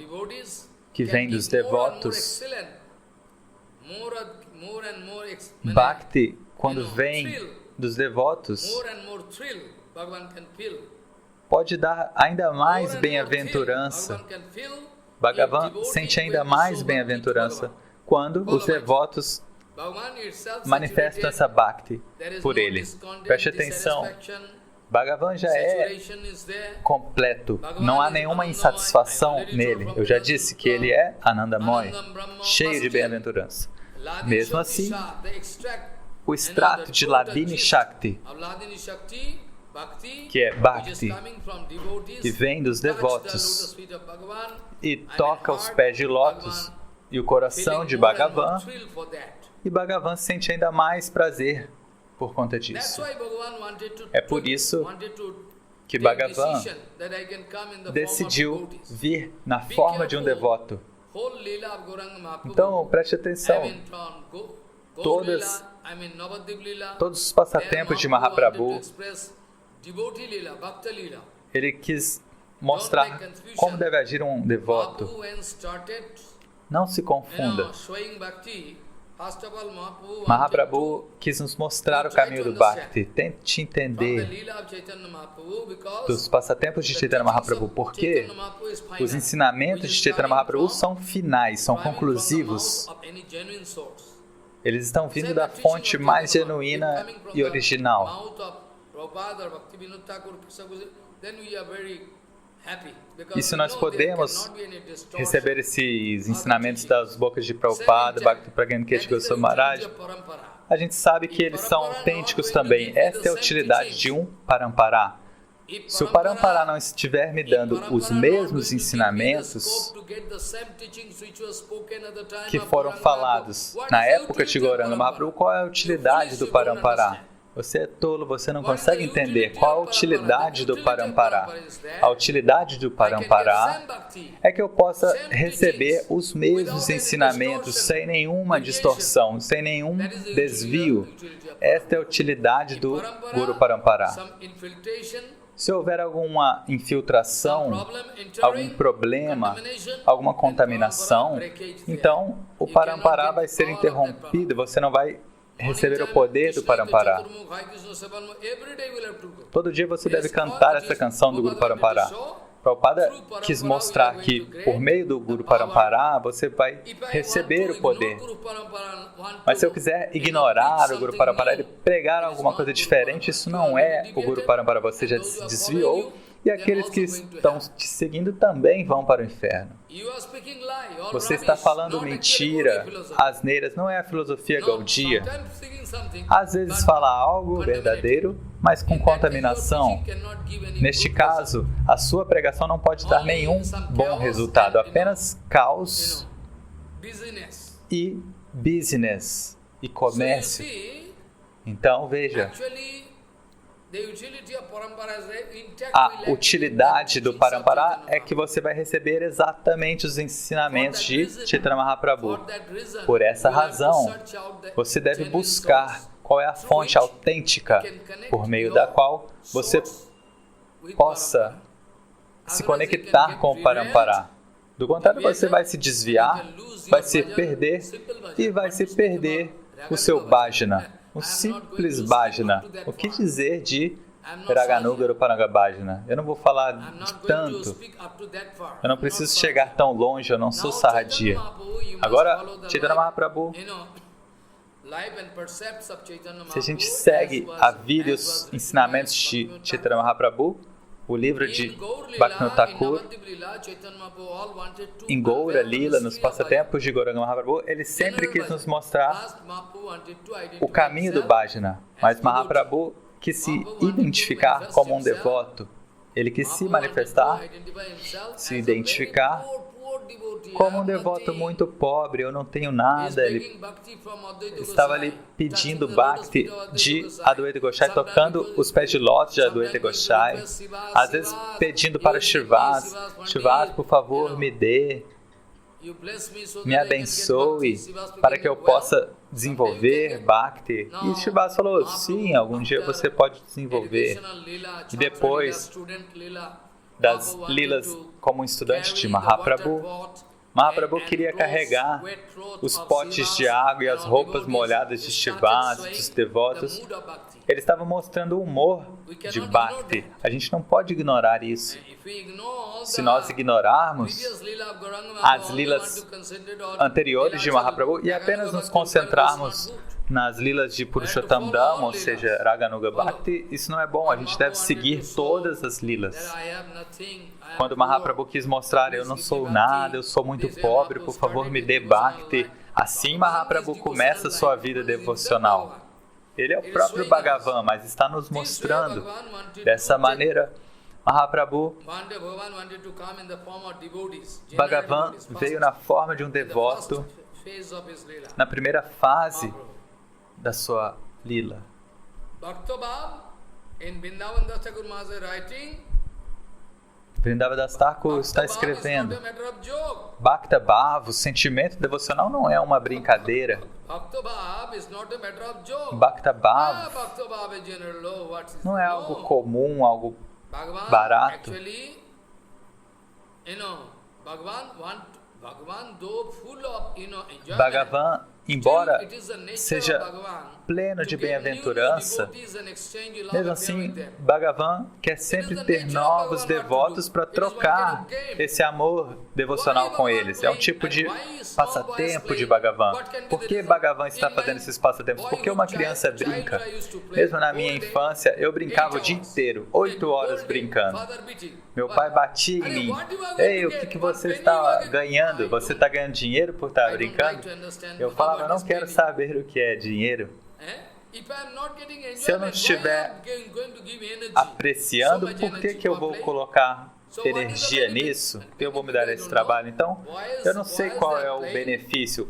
que vem dos devotos, Bhakti, quando vem dos devotos, pode dar ainda mais bem-aventurança. Bhagavan sente ainda mais bem-aventurança quando os devotos manifestam essa Bhakti por ele. Preste atenção, Bhagavan já é completo, não há nenhuma insatisfação nele. Eu já disse que ele é Anandamoy, cheio de bem-aventurança. Mesmo assim, o extrato de Ladini Shakti, que é Bhakti, que vem dos devotos e toca os pés de lótus e o coração de Bhagavan, e Bhagavan sente ainda mais prazer por conta disso. É por isso que Bhagavan decidiu vir na forma de um devoto. Então, preste atenção. Todos os passatempos de Mahaprabhu, ele quis mostrar como deve agir um devoto. Não se confunda. Mahaprabhu quis nos mostrar o caminho do Bhakti. Tente entender dos passatempos de Chaitanya Mahaprabhu, porque os ensinamentos de Chaitanya Mahaprabhu são finais, são conclusivos. Eles estão vindo da fonte mais genuína e original. E se nós podemos receber esses ensinamentos das bocas de Prabhupada, Bhakti Pragyan Keti Goswami Maharaj, a gente sabe que eles são autênticos também. Esta é a utilidade de um Parampara. Se o Parampara não estiver me dando os mesmos ensinamentos que foram falados na época de Gauranga Mahaprabhu, qual é a utilidade do Parampara? Você é tolo, você não consegue entender qual a utilidade do Parampara. A utilidade do Parampara é que eu possa receber os mesmos ensinamentos sem nenhuma distorção, sem nenhum desvio. Esta é a utilidade do Guru Parampara. Se houver alguma infiltração, algum problema, alguma contaminação, então o Parampara vai ser interrompido, você não vai receber o poder do Parampara. Todo dia você deve cantar essa canção do Guru Parampara. Prabhupada quis mostrar que por meio do Guru Parampara você vai receber o poder. Mas se eu quiser ignorar o Guru Parampara e pregar alguma coisa diferente, isso não é o Guru Parampara. Você já se desviou e aqueles que estão te seguindo também vão para o inferno. Você está falando mentira, asneiras, não é a filosofia Gaudiya. Às vezes fala algo verdadeiro, mas com contaminação. Neste caso, a sua pregação não pode dar nenhum bom resultado, apenas caos e business e comércio. Então, veja, a utilidade do Parampara é que você vai receber exatamente os ensinamentos de Chaitanya Mahaprabhu. Por essa razão, você deve buscar qual é a fonte autêntica por meio da qual você possa se conectar com o Parampara. Do contrário, você vai se desviar, vai se perder e vai se perder o seu bhajana. Um simples bhajana. O que dizer de Raganuga Ruparanga Bhajana? Eu não vou falar de tanto. Eu não preciso chegar tão longe, eu não sou Sahajiya. Agora, Chaitanya Mahaprabhu, se a gente segue a vida e os ensinamentos de Chaitanya Mahaprabhu, o livro de Bhaktivinoda Thakur, em Gaura Lila, nos passatempos de Gauranga Mahaprabhu, ele sempre quis nos mostrar o caminho do Bhajana, mas Mahaprabhu quis se identificar como um devoto. Ele quis se manifestar, se identificar como um devoto muito pobre, eu não tenho nada. Ele estava ali pedindo Bhakti de Adwaita Goswami, tocando os pés de lótus de Adwaita Goswami, às vezes pedindo para Srivas, Srivas, por favor, me dê, me abençoe para que eu possa desenvolver Bhakti. E Srivas falou, sim, algum dia você pode desenvolver. E depois das lilas como um estudante de Mahaprabhu, Mahaprabhu queria carregar os potes de água e as roupas molhadas de Srivas, dos devotos. Ele estava mostrando o humor de Bhakti. A gente não pode ignorar isso. Se nós ignorarmos as lilas anteriores de Mahaprabhu e apenas nos concentrarmos nas lilas de Purushottam Dham, ou seja, Raganuga Bhakti, isso não é bom. A gente deve seguir todas as lilas. Quando Mahaprabhu quis mostrar, eu não sou nada, eu sou muito pobre, por favor me dê Bhakti. Assim Mahaprabhu começa sua vida devocional. Ele é o próprio Bhagavan, mas está nos mostrando. Dessa maneira, Mahaprabhu, Bhagavan veio na forma de um devoto na primeira fase da sua lila. Vrindavan Das Thakur está escrevendo, Bhakta Bhava, o sentimento devocional não é uma brincadeira. Bhakta Bhava não é algo comum, algo barato. Bhagavan, embora seja pleno de bem-aventurança, mesmo assim, Bhagavan quer sempre ter novos devotos para trocar esse amor devocional com eles. É um tipo de passatempo de Bhagavan. Por que Bhagavan está fazendo esses passatempos? Porque uma criança brinca. Mesmo na minha infância, eu brincava o dia inteiro, 8 horas brincando. Meu pai batia em mim. Ei, o que você está ganhando? Você está ganhando dinheiro por estar brincando? Eu falava, eu não quero saber o que é dinheiro. Se eu não estiver apreciando, por que eu vou colocar energia nisso? Eu vou me dar esse trabalho? Então, eu não sei qual é o benefício.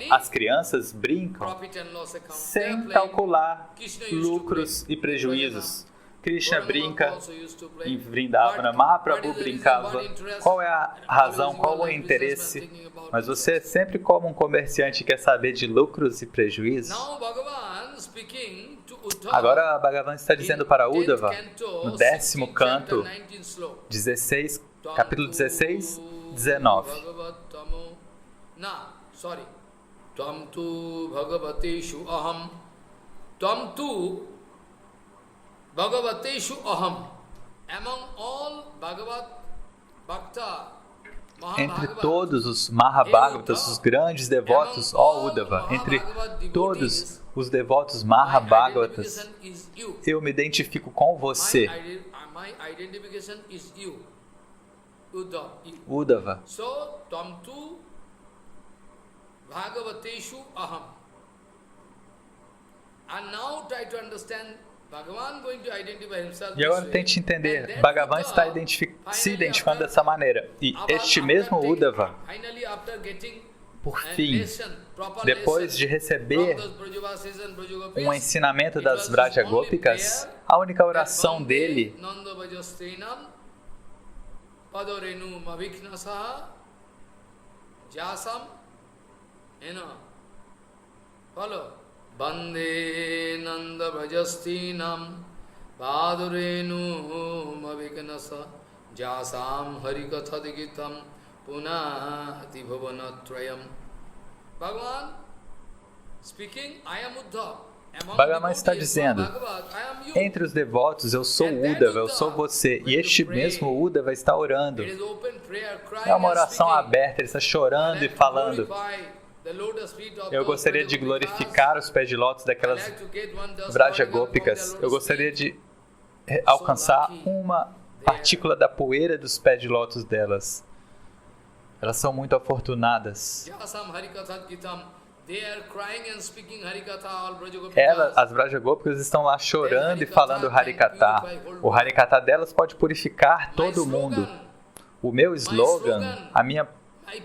As crianças brincam sem calcular lucros e prejuízos. Krishna brinca em Vrindavana, Mahaprabhu brincava. Qual é a razão, qual é o interesse? Mas você sempre como um comerciante quer saber de lucros e prejuízos. Agora Bhagavan está dizendo para Uddhava, no 10º canto, 16, capítulo 16, 19. Tam tu bhagavateshu aham, tam tu Bhagavateshu aham. Among all Bhagavat Bhakta, entre todos os Mahabhagavatas, os grandes devotos, ó Uddhava, entre todos os devotos Mahabhagavatas, eu me identifico com você. Uddhava. So, tam tu Bhagavateshu aham. And now try to understand. E agora tente entender, Bhagavan está se identificando dessa maneira. E este mesmo Uddhava, por fim, depois de receber um ensinamento das Vraja Gopikas, a única oração dele Bande Nanda Brajastinam Padurenu Mavikanasa Jasam Harikathadigitam Punati Bhavanatrayam. Bhagavan speaking, I am Uddhava. Bhagavan está dizendo, entre os devotos eu sou Uddhava, eu sou você. E este mesmo Uddhava está orando. É uma oração aberta, ele está chorando e falando. Eu gostaria de glorificar os pés de lótus daquelas Vraja Gopikas. Eu gostaria de alcançar uma partícula da poeira dos pés de lótus delas. Elas são muito afortunadas. As Vrajagopikas estão lá chorando e falando Harikatha. O Harikatha delas pode purificar todo mundo. O meu slogan, a minha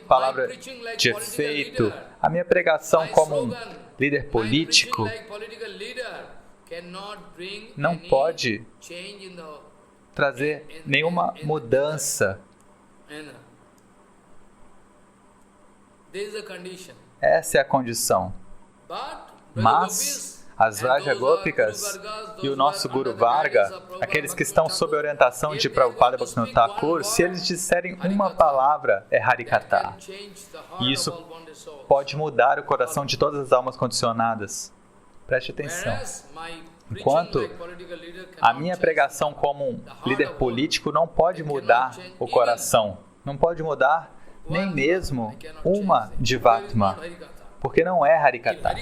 palavra de efeito, a minha pregação como um líder político não pode trazer nenhuma mudança. Essa é a condição. Mas as Vrajagopikas e o nosso Guru Varga, aqueles que estão sob a orientação de Prabhupada Bhaktivinoda Thakur, se eles disserem uma palavra, é Harikatha. E isso pode mudar o coração de todas as almas condicionadas. Preste atenção. Enquanto a minha pregação como um líder político não pode mudar o coração, não pode mudar nem mesmo uma Jivatma, porque não é Harikatha.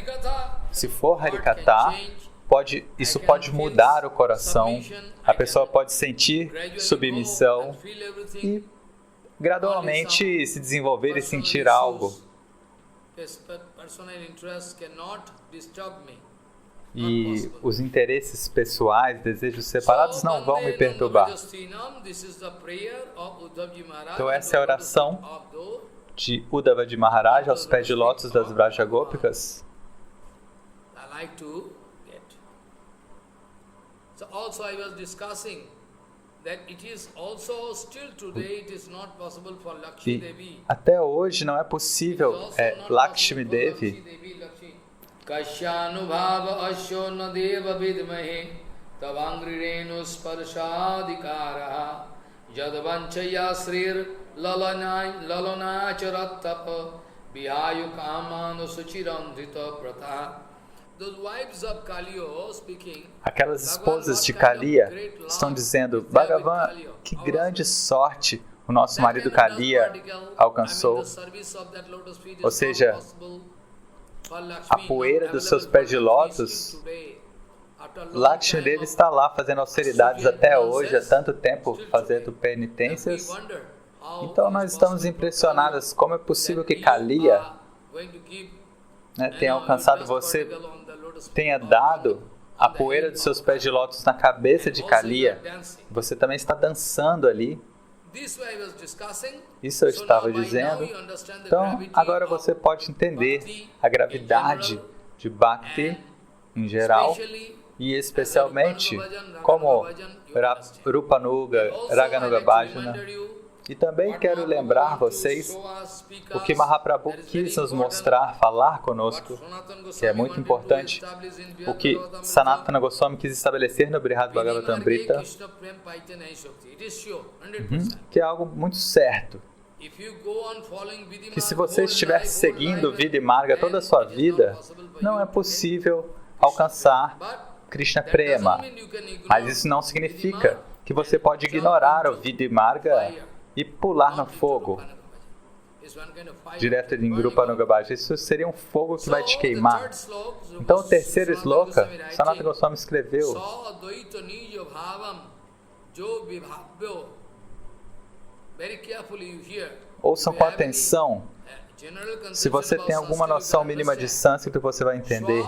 Se for Harikatha, isso pode mudar o coração, a pessoa pode sentir submissão e gradualmente se desenvolver e sentir algo. E os interesses pessoais, desejos separados não vão me perturbar. Então essa é a oração de Uddhavaji Maharaj aos pés de lótus das Vrajagopikas. E até hoje não é possível Lakshmi Devi Kasyanubhava asyo deva vidmahe tavangrirenu sparshadikaraha yadvanchaya srir lalana charattapa vihayu kamanu suchirandhita pratha. Aquelas esposas de Kaliya estão dizendo: Bhagavan, que grande sorte o nosso marido Kaliya alcançou. Ou seja, a poeira dos seus pés de lótus, Lakshmi Devi está lá fazendo austeridades até hoje, há tanto tempo fazendo penitências. Então nós estamos impressionados como é possível que Kaliya tenha alcançado você, tenha dado a poeira dos seus pés de lótus na cabeça de Kaliya. Você também está dançando ali. Isso eu estava dizendo. Então, agora você pode entender a gravidade de Bhakti em geral e especialmente como Rupanuga, Raganuga Bhajana. E também quero lembrar vocês o que Mahaprabhu quis nos mostrar, falar conosco, que é muito importante, o que Sanatana Goswami quis estabelecer no Brihad Bhagavatamrita, que é algo muito certo, que se você estiver seguindo Vida e Marga toda a sua vida, não é possível alcançar Krishna Prema, mas isso não significa que você pode ignorar o Vida e Marga e pular no fogo, direto em Grupa Nugabhaja. Isso seria um fogo que vai te queimar. Então o terceiro sloka, Sanatana Goswami escreveu: ouçam com atenção. Se você tem alguma noção mínima de sânscrito, você vai entender.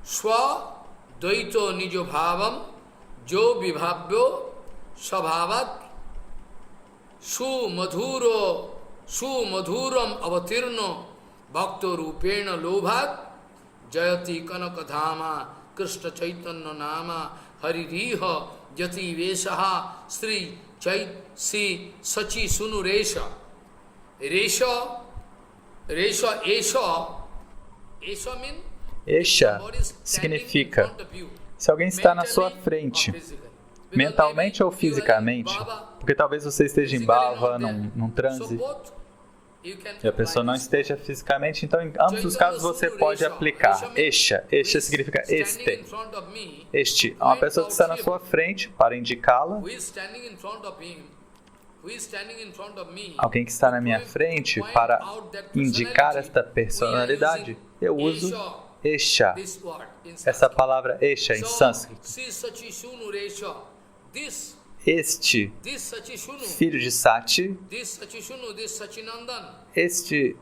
Swa dvaito nijo bhavam jo vibhavyo sabhavat Sumadhuram avatirno bhakto rupena lobhat jayati kanakadhama Krishna chaitanya nama haririha jati vesaha sri si sachi sunu resha mean Esha significa se alguém está na sua frente, mentalmente ou fisicamente, porque talvez você esteja em bhava, num transe, e a pessoa não esteja fisicamente, então em ambos os casos você pode aplicar Esha. Esha significa este. Este é uma pessoa que está na sua frente para indicá-la. Alguém que está na minha frente para indicar esta personalidade. Eu uso Esha. Essa palavra Esha em sânscrito. Este filho de Sati, este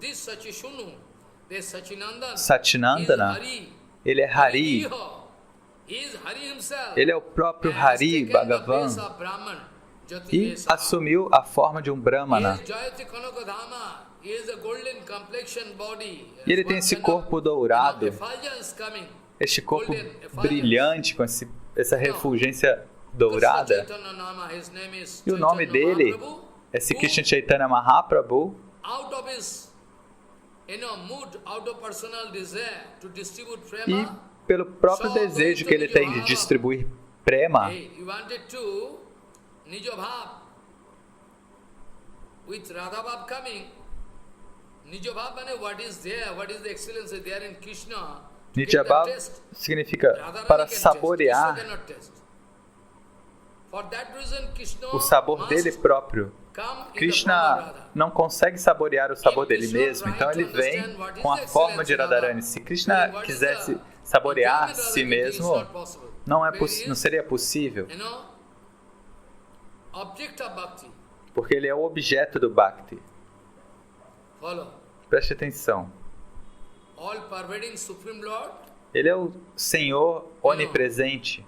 Satinandana, ele é Hari. Ele é o próprio Hari Bhagavan e assumiu a forma de um Brahmana. E ele tem esse corpo dourado, este corpo brilhante com essa refulgência dourada. E o nome dele é Sri Krishna Chaitanya Mahaprabhu. E pelo próprio desejo que ele tem de distribuir prema, Nijabhav significa para saborear o sabor dele próprio. Krishna não consegue saborear o sabor dele mesmo, então ele vem com a forma de Radharani. Se Krishna quisesse saborear si mesmo, não seria possível, porque ele é o objeto do Bhakti. Preste atenção. Ele é o Senhor onipresente,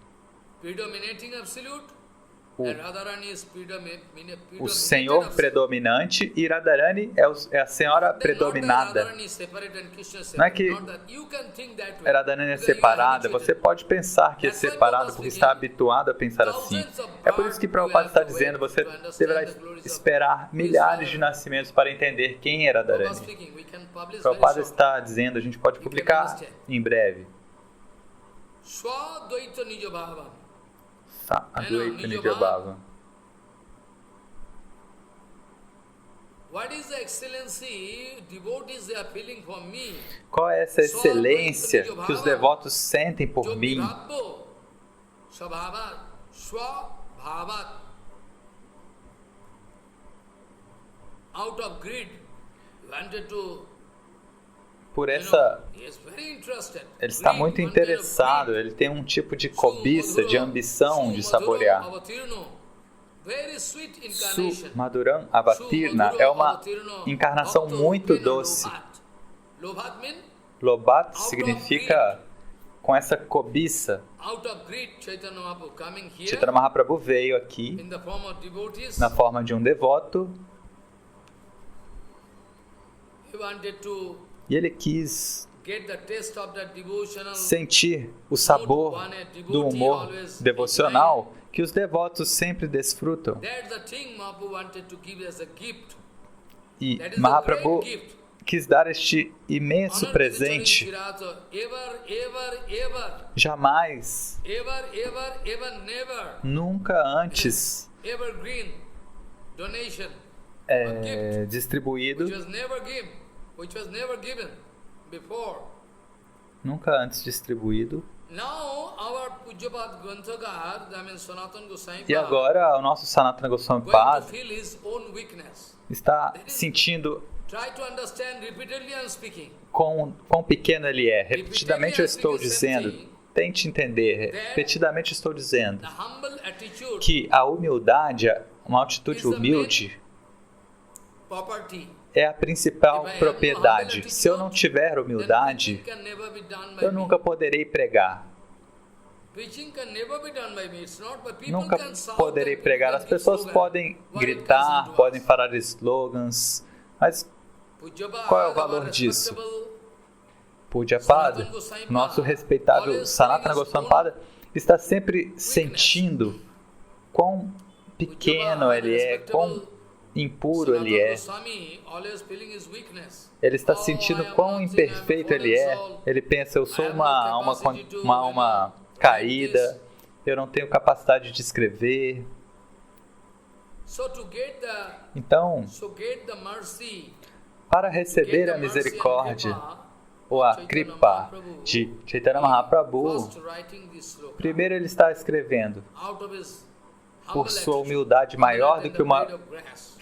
o Senhor predominante, e Radharani é a Senhora predominada. Não é que Radharani é separada, você pode pensar que é separado porque está habituado a pensar assim. É por isso que Prabhupada está dizendo, você deverá esperar milhares de nascimentos para entender quem é Radharani. Prabhupada está dizendo, a gente pode publicar em breve. Advaita Nijabhava. Qual é essa excelência que os devotos sentem por mim? Por essa, ele está muito interessado, ele tem um tipo de cobiça, de ambição de saborear. Su Madhuram Avatirna é uma encarnação muito doce. Lobat significa com essa cobiça. Chaitanya Mahaprabhu veio aqui na forma de um devoto e ele quis sentir o sabor do humor devocional que os devotos sempre desfrutam. E Mahaprabhu quis dar este imenso presente. Jamais, nunca antes distribuído, nunca antes distribuído. E agora o nosso Sanatana Goswami Pad está sentindo quão pequeno ele é. Repetidamente eu estou dizendo, tente entender, repetidamente estou dizendo que a humildade, uma atitude humilde, é a principal propriedade. Se eu não tiver humildade, eu nunca poderei pregar. Nunca poderei pregar. As pessoas podem gritar, podem falar slogans, mas qual é o valor disso? Pujyapada, nosso respeitável Sanatana Goswami Pada, está sempre sentindo quão pequeno ele é, quão impuro ele é. Ele está sentindo quão imperfeito ele é. Ele pensa, eu sou uma alma caída, eu não tenho capacidade de escrever. Então, para receber a misericórdia ou a kripa de Chaitanya Mahaprabhu, primeiro ele está escrevendo por sua humildade maior do que uma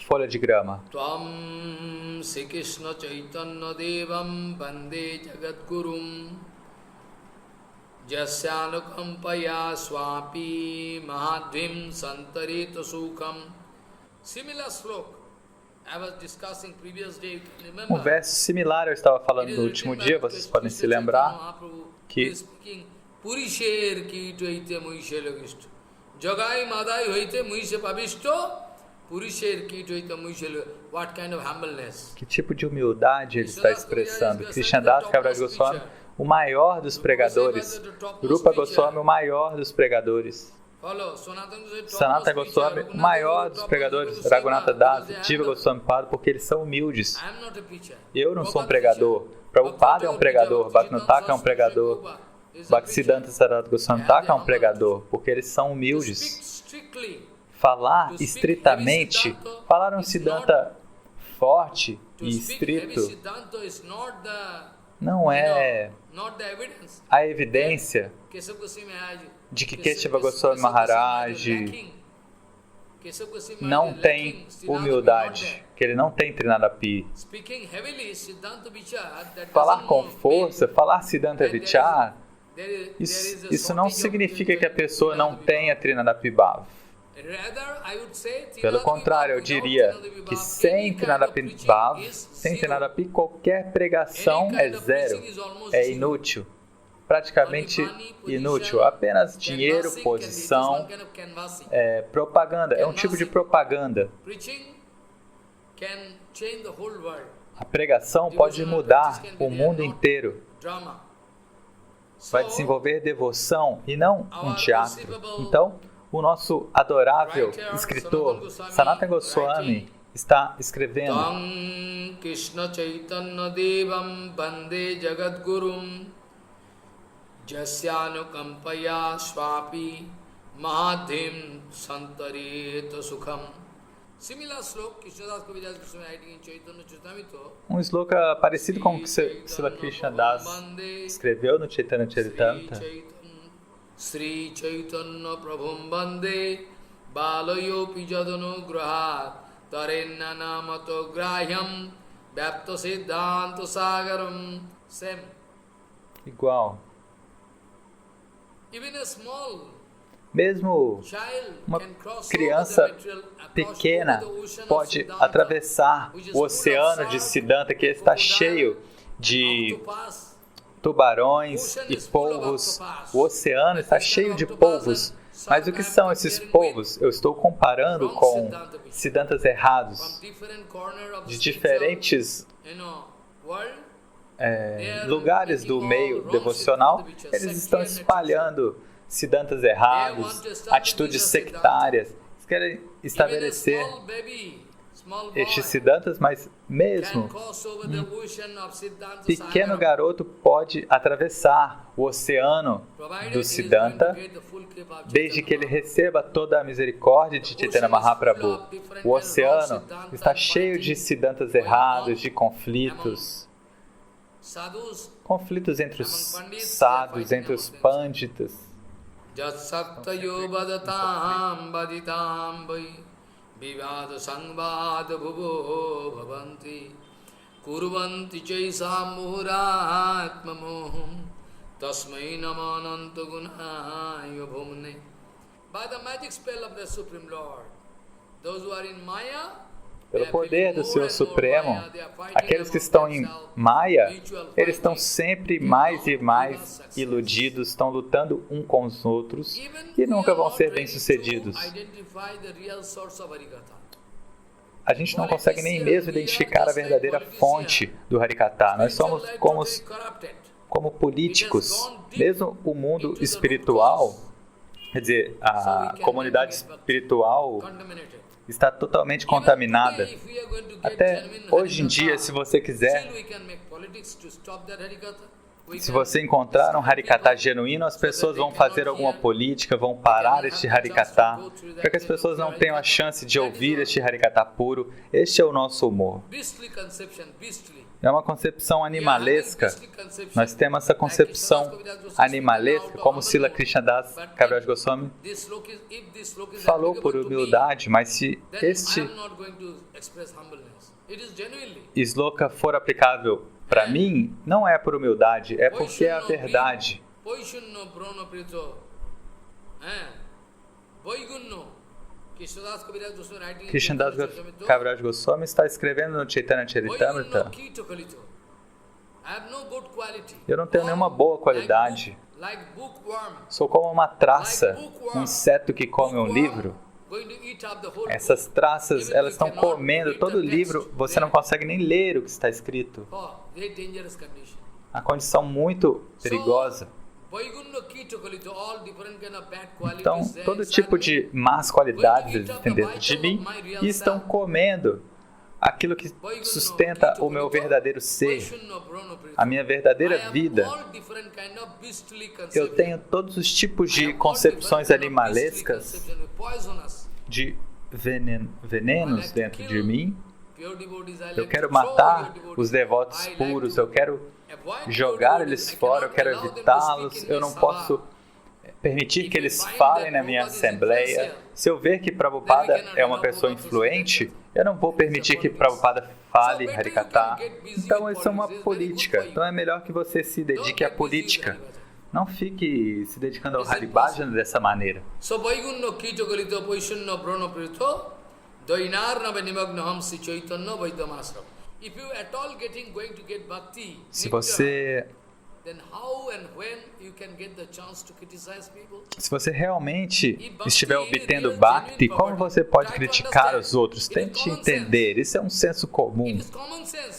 folha de grama. Tvam Sri Krishna Chaitanya Devam Bande Jagadgurum Jasyanukampaya Swapi Mahadvim Santarita Sukham. Similar sloka Um verso similar eu estava falando no último dia, vocês podem se lembrar, que que tipo de humildade ele está expressando? Krishnadas Kaviraj Goswami, o maior dos pregadores. Rupa Goswami, o maior dos pregadores. Sanatana Goswami, o maior dos pregadores. Raghunatha Das, Jiva Goswami Pada, porque eles são humildes. Eu não sou um pregador. Prabhupada é um pregador. Bhaktivinoda é um pregador. Bhaktisiddhanta Saraswati Goswami Thakur é um pregador, porque eles são humildes. Falar estritamente, falar um Siddhanta forte e estrito não é a evidência de que Keshava Goswami Maharaj não tem humildade, que ele não tem Trinadapi. Falar com força, falar Siddhanta Vichar, isso não significa que a pessoa não tenha Trinadapi Bhava. Pelo contrário, eu diria que sem Trinadapi Bhava, sem Trinadapi, qualquer pregação é zero, é inútil. Praticamente inútil. Apenas dinheiro, posição, propaganda. É um tipo de propaganda. A pregação pode mudar o mundo inteiro. Vai desenvolver devoção e não um teatro. Então, o nosso adorável escritor Sanatana Goswami está escrevendo: Krishna Chaitanya Devam Bande Jagadgurum Jasyanu Kampaya Swapi Mahadhim Santareta Sukham. Um sloka parecido com o que Srila Krishnadas escreveu no Chaitanya Charitamrita. Sri Chaitanya Prabhum Bande Balayopi Jadanugrahat Tarenna Namato Grahyam Vyapta Siddhanta Sagaram. Igual. Mesmo uma criança pequena pode atravessar o oceano de Siddhanta, que está cheio de tubarões e polvos. O oceano está cheio de polvos. Mas o que são esses polvos? Eu estou comparando com Siddhantas errados de diferentes lugares do meio devocional. Eles estão espalhando Siddhantas errados, atitudes sectárias. Eles querem estabelecer estes Siddhantas, mas mesmo um pequeno garoto pode atravessar o oceano do Siddhanta desde que ele receba toda a misericórdia de Chaitanya Mahaprabhu. O oceano está cheio de Siddhantas errados, de conflitos. Conflitos entre os sadhus, entre os panditas. Jatsaktayo badatam baditam vai vivada sangvada bhuvo bhavanti kurvanti chaisam muhuratma moham tasmai namananta gunaya bhumne. By the magic spell of the Supreme Lord, those who are in Maya, pelo poder do Senhor Supremo, aqueles que estão em Maya, eles estão sempre mais e mais iludidos, estão lutando um com os outros e nunca vão ser bem-sucedidos. A gente não consegue nem mesmo identificar a verdadeira fonte do Harikatha. Nós somos como políticos. Mesmo o mundo espiritual, quer dizer, a comunidade espiritual está totalmente contaminada. Até hoje em dia, se você quiser, se você encontrar um Harikatha genuíno, as pessoas vão fazer alguma política, vão parar este Harikatha, para que as pessoas não tenham a chance de ouvir este Harikatha puro. Este é o nosso humor. É uma concepção animalesca. Nós temos essa concepção animalesca, como Srila Krishnadas Kaviraj Goswami falou por humildade, mas se este sloka for aplicável para mim, não é por humildade, é porque é a verdade. Krishnadas Kaviraj Goswami está escrevendo no Chaitanya Charitamrita: eu não tenho nenhuma boa qualidade. Sou como uma traça, um inseto que come um livro. Essas traças, elas estão comendo todo o livro, você não consegue nem ler o que está escrito. A condição muito perigosa. Então, todo tipo de más qualidades existem dentro de mim e estão comendo aquilo que sustenta o meu verdadeiro ser, a minha verdadeira vida. Eu tenho todos os tipos de concepções animalescas, de venenos dentro de mim. Eu quero matar os devotos puros, eu quero jogar eles fora, eu quero evitá-los, eu não posso permitir que eles falem na minha assembleia. Se eu ver que Prabhupada é uma pessoa influente, eu não vou permitir que Prabhupada fale Harikatha. Então isso é uma política. Então é melhor que você se dedique à política. Não fique se dedicando ao Haribhajana dessa maneira. Se você realmente estiver obtendo Bhakti, como você pode criticar os outros? Tente entender, isso é um senso comum,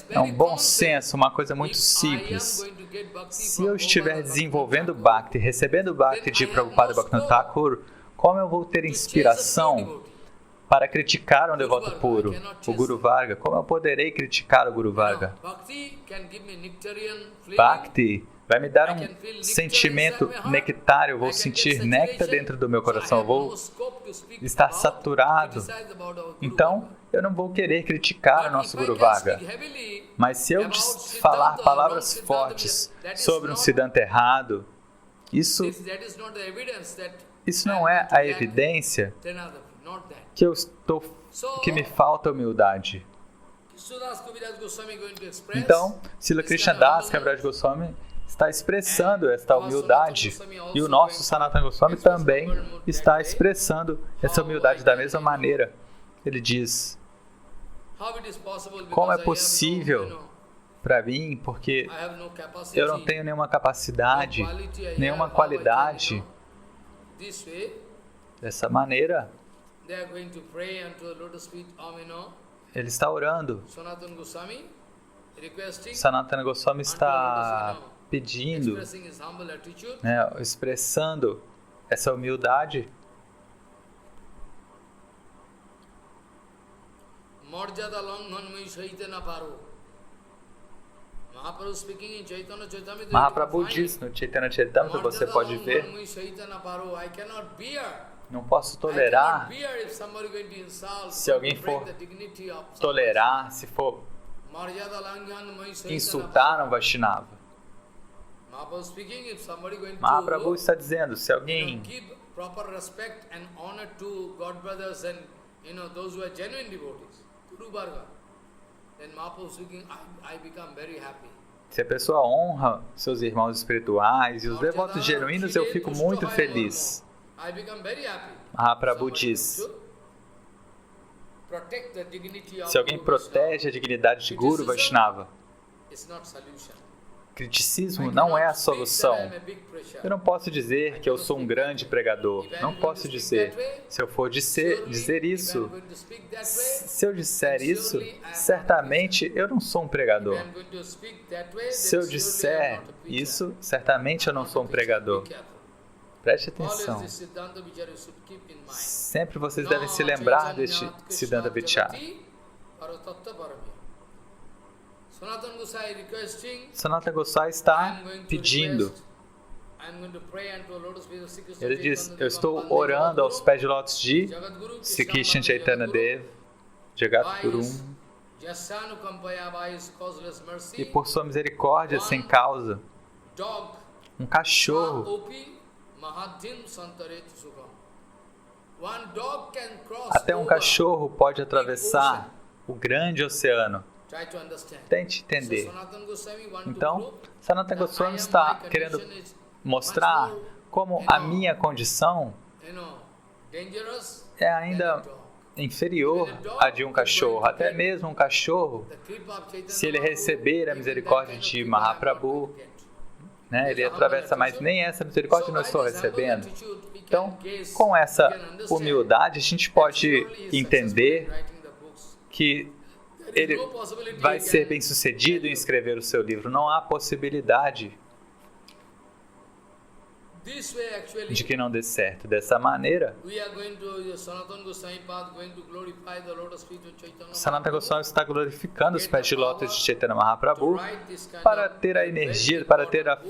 é um bom senso, uma coisa muito simples. Se eu estiver desenvolvendo Bhakti, recebendo Bhakti de Prabhupada Bhaktivinoda Thakur, como eu vou ter inspiração para criticar um devoto puro, o Guru Varga? Como eu poderei criticar o Guru Varga? Bhakti vai me dar um sentimento nectário, eu vou sentir néctar dentro do meu coração, eu vou estar saturado. Então, eu não vou querer criticar o nosso Guru Varga. Mas se eu falar palavras fortes sobre um Siddhanta errado, isso não é a evidência que me falta humildade. Então, Srila Krishnadas Kaviraj Goswami está expressando esta humildade, e o nosso Sanatana Goswami também está expressando essa humildade da mesma maneira. Ele diz: como é possível para mim, porque eu não tenho nenhuma capacidade, nenhuma qualidade. Dessa maneira, ele está orando. Sanatana Goswami está pedindo, expressando essa humildade. Mahaprabhu diz no Chaitanya Charitamrita, você pode ver: não posso tolerar se alguém for tolerar, se for insultar um Vaishnava. Mahaprabhu está dizendo, se alguém se a pessoa honra seus irmãos espirituais e os devotos genuínos, eu fico muito feliz. Mahaprabhu diz: se alguém protege a dignidade de Guru Vaishnava, criticismo não é a solução. Eu não posso dizer que eu sou um grande pregador. Não posso dizer. Se eu for dizer isso, se eu disser isso, certamente eu não sou um pregador. Se eu disser isso, certamente eu não sou um pregador. Preste atenção. Sempre vocês devem se lembrar deste Siddhanta Vichara. Sanatana Goswami está pedindo. Ele diz: eu estou orando aos pés de lótus de Sri Krishna Chaitanya Dev, Jagadguru, e por sua misericórdia sem causa, um cachorro, até um cachorro pode atravessar o grande oceano. Tente entender. Então, Sanatana Goswami está querendo mostrar como a minha condição é ainda inferior à de um cachorro. Até mesmo um cachorro, se ele receber a misericórdia de Mahaprabhu, né, ele atravessa, mas nem essa misericórdia não estou recebendo. Então, com essa humildade, a gente pode entender que ele vai ser bem-sucedido em escrever o seu livro. Não há possibilidade de que não dê certo. Dessa maneira, Sanatana Goswami está glorificando os pés de lótus de Chaitanya Mahaprabhu para ter a energia, para ter a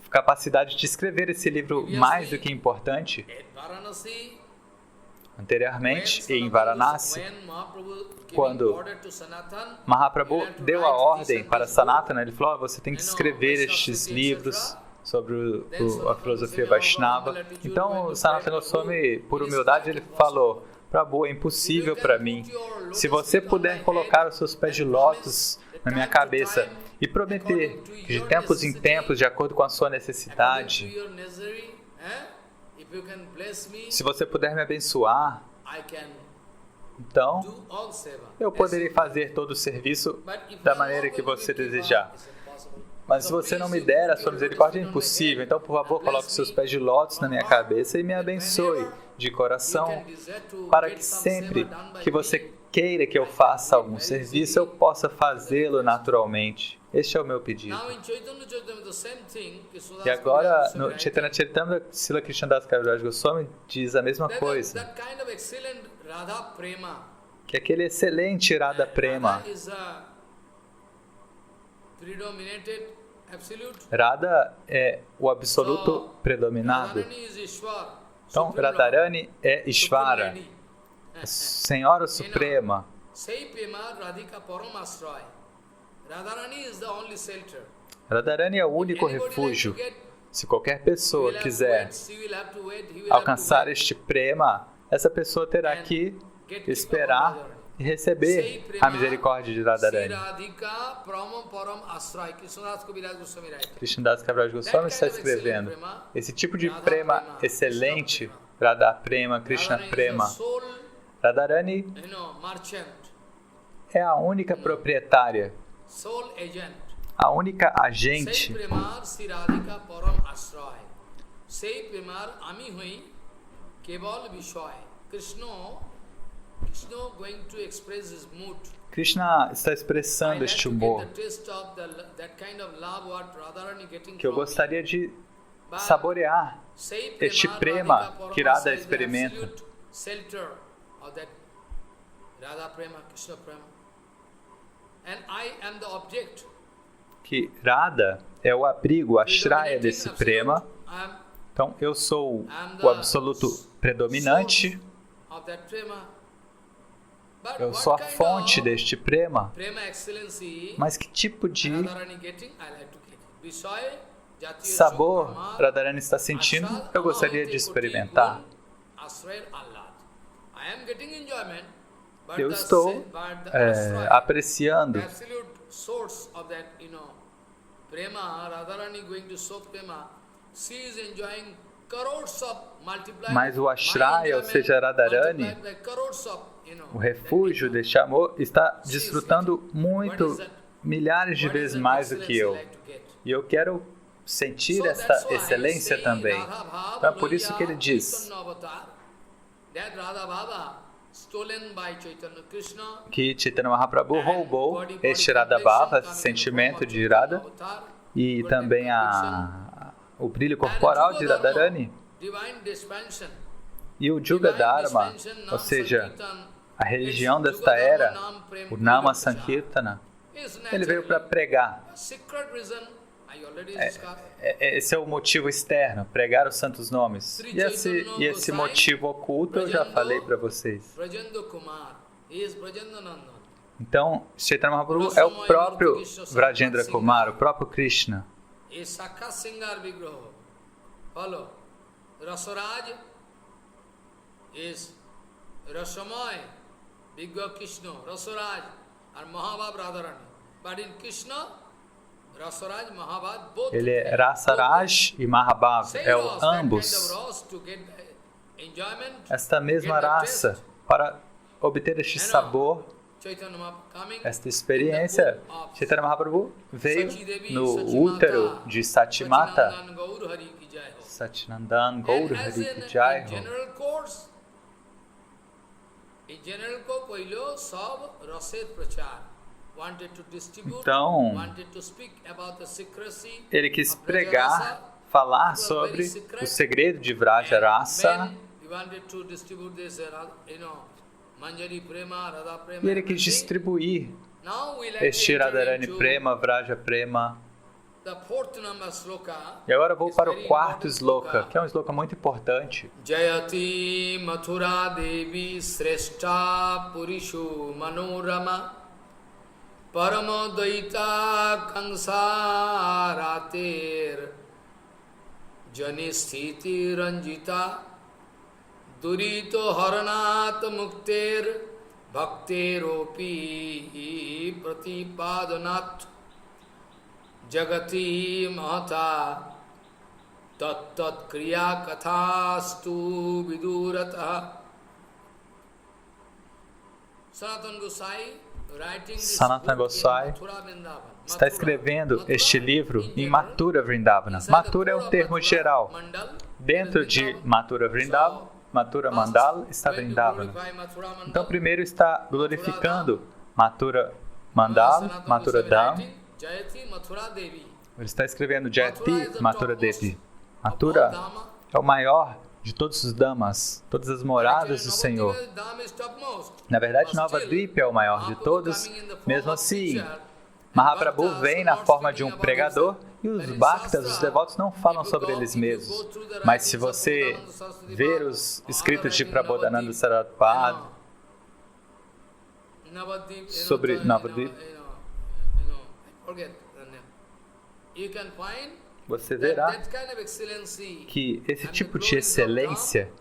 capacidade de escrever esse livro mais do que importante. Anteriormente, em Varanasi, quando Mahaprabhu deu a ordem para Sanatana, ele falou: você tem que escrever estes livros sobre a filosofia Vaishnava. Então, Sanatana Goswami, por humildade, ele falou: Prabhu, é impossível para mim. Se você puder colocar os seus pés de lótus na minha cabeça e prometer que de tempos em tempos, de acordo com a sua necessidade, se você puder me abençoar, então eu poderei fazer todo o serviço da maneira que você desejar. Mas se você não me der a sua misericórdia, é impossível. Então, por favor, coloque os seus pés de lótus na minha cabeça e me abençoe de coração, para que sempre que você queira que eu faça algum serviço, eu possa fazê-lo naturalmente. Este é o meu pedido. E agora, no Chaitanya Charitamrita, Srila Krishnadas Kaviraj Goswami diz a mesma coisa. Que aquele excelente Radha Prema, Radha é o absoluto predominado. Então, Radharani é Ishvara, a Senhora Suprema. Radharani é o único refúgio. Se qualquer pessoa quiser alcançar este prema, essa pessoa terá que esperar e receber a misericórdia de Radharani. Krishnadas Kaviraj Goswami está escrevendo: esse tipo de prema excelente, Radha Prema, Krishna Prema, Radharani é a única proprietária, a única agente. Krishna está expressando este humor que eu gostaria de saborear, este prema que Radha experimenta. Que Radha é o abrigo, a ashraya desse prema. Então, eu sou o absoluto predominante. Eu sou a fonte deste prema. Mas que tipo de sabor Radharani está sentindo, eu gostaria de experimentar. Eu estou apreciando. Mas o ashraya, ou seja, Radharani, o refúgio deste amor, está desfrutando muito, milhares de vezes mais do que eu. E eu quero sentir esta excelência também. Então é por isso que ele diz que Chaitanya Mahaprabhu roubou este Radha Bhava, esse sentimento de Radha, e também o brilho corporal de Radharani. E o Juga Dharma, ou seja, a religião desta era, o Nama Sankirtana, ele veio para pregar. Esse é o motivo externo, pregar os santos nomes. E esse motivo oculto eu já falei para vocês. Então, Chaitanya Mahaprabhu é o próprio Vrajendra Kumar, o próprio Krishna. Rasaraj is Rasamay, Vigga Krishna, Rasaraj, and Mahabhav Radharani. But in Krishna, Rasaraj, Mahabhav, both. Ele é Rasaraj e Mahabhav, é o ambos. esta mesma raça, para obter este sabor, esta experiência. Chaitanya Mahaprabhu veio no útero de Satimata. Satchinandan Gaur Hari Ki Jai Ho. Então, ele quis pregar, falar sobre o segredo de Vraja Rasa. E ele quis distribuir este Radharani Prema, Vraja Prema. E agora eu vou para o quarto sloka, que é um sloka muito importante. Jayati Mathura Devi Sreshta Purishu Manorama Paramodaita Kansaratir Janisthiti Ranjita Durito Haranat Mukter Bhakteropi Pratipadanat Jagati Mahata Tat Tat Kriya Kathastu Vidurata. Sanatana Gosai está escrevendo este livro em Mathura Vrindavana. Mathura é um termo geral. Dentro de Mathura Vrindavana, Mathura Mandala está Vrindavana. Então, primeiro está glorificando Mathura Mandala, Mathura Dham. Ele está escrevendo Jayati Mathura Devi. Mathura é o maior de todos os Dhamas, todas as moradas do Senhor. Na verdade, Navadvipa é o maior de todos. Mesmo assim, Mahaprabhu vem na forma de um pregador e os Bhaktas, os devotos, não falam sobre eles mesmos. Mas se você ver os escritos de Prabodhananda Saraswati sobre Navadvipa, você verá que esse tipo de excelência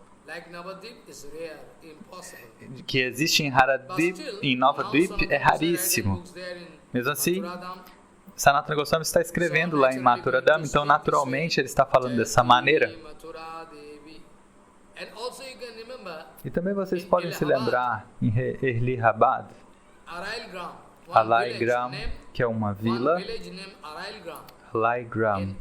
que existe em Haradvip, em Navadvip, é raríssimo. Mesmo assim, Sanatana Goswami está escrevendo lá em Mathura Dham, então naturalmente ele está falando dessa maneira. E também vocês podem se lembrar em Erlihabad, Alaigram, que é uma vila, Alaigram,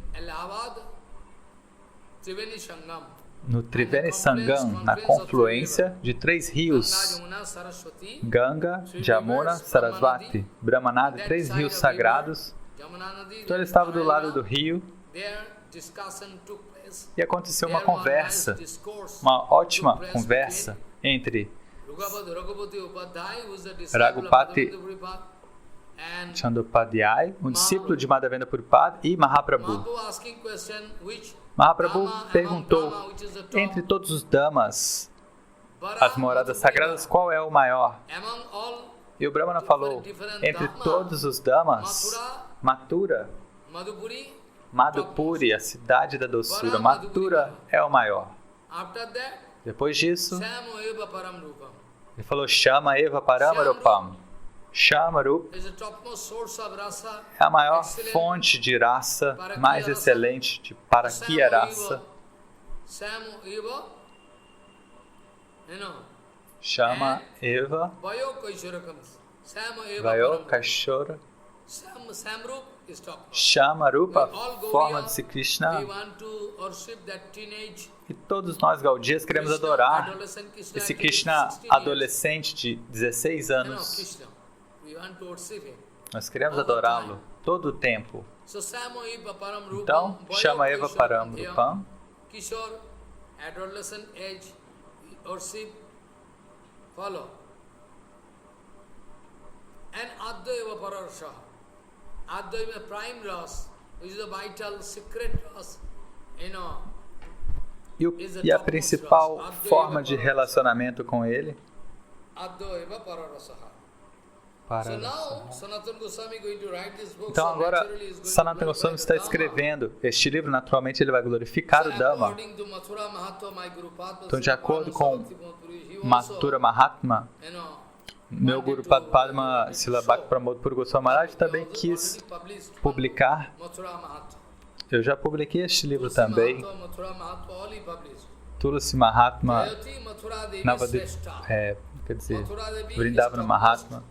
no Triveni Sangam, na confluência de três rios, Ganga, Jamuna, Sarasvati, Brahmanadi, três rios sagrados. Então ele estava do lado do rio e aconteceu uma conversa, uma ótima conversa entre Raghupati Chandopadhyay, um discípulo de Madhavendra Puripad, e Mahaprabhu. Mahaprabhu perguntou, entre todos os Dhamas, as moradas sagradas, qual é o maior? E o Brahmana falou, entre todos os Dhamas, Mathura, Madhupuri, a cidade da doçura, Mathura é o maior. Depois disso, ele falou, Shama Eva Paramarupam. Shamarup é a maior fonte de rasa, mais excelente de Parakya rasa. Shama Eva Vayo Kaishora. Shamarupa, forma de Sri Krishna. E todos nós Gaudias queremos adorar esse Krishna adolescente de 16 anos. Nós queremos adorá-lo todo o tempo. Então, Shama Eva Paramrupam. And Advaita Pararasha. Advaita prime ras, which is the vital secret ras, E a principal forma de relacionamento com ele? Advaita Pararasa. Então agora Sanatana Goswami está escrevendo este livro, naturalmente ele vai glorificar o Dhamma. Então de acordo com Mathura Mahatma, meu Guru Padma Srila Bhakti Pramod Puri Goswami Maharaj também quis publicar. Eu já publiquei este livro também. Tulsi Mahatma, Vrindavana Mahatma.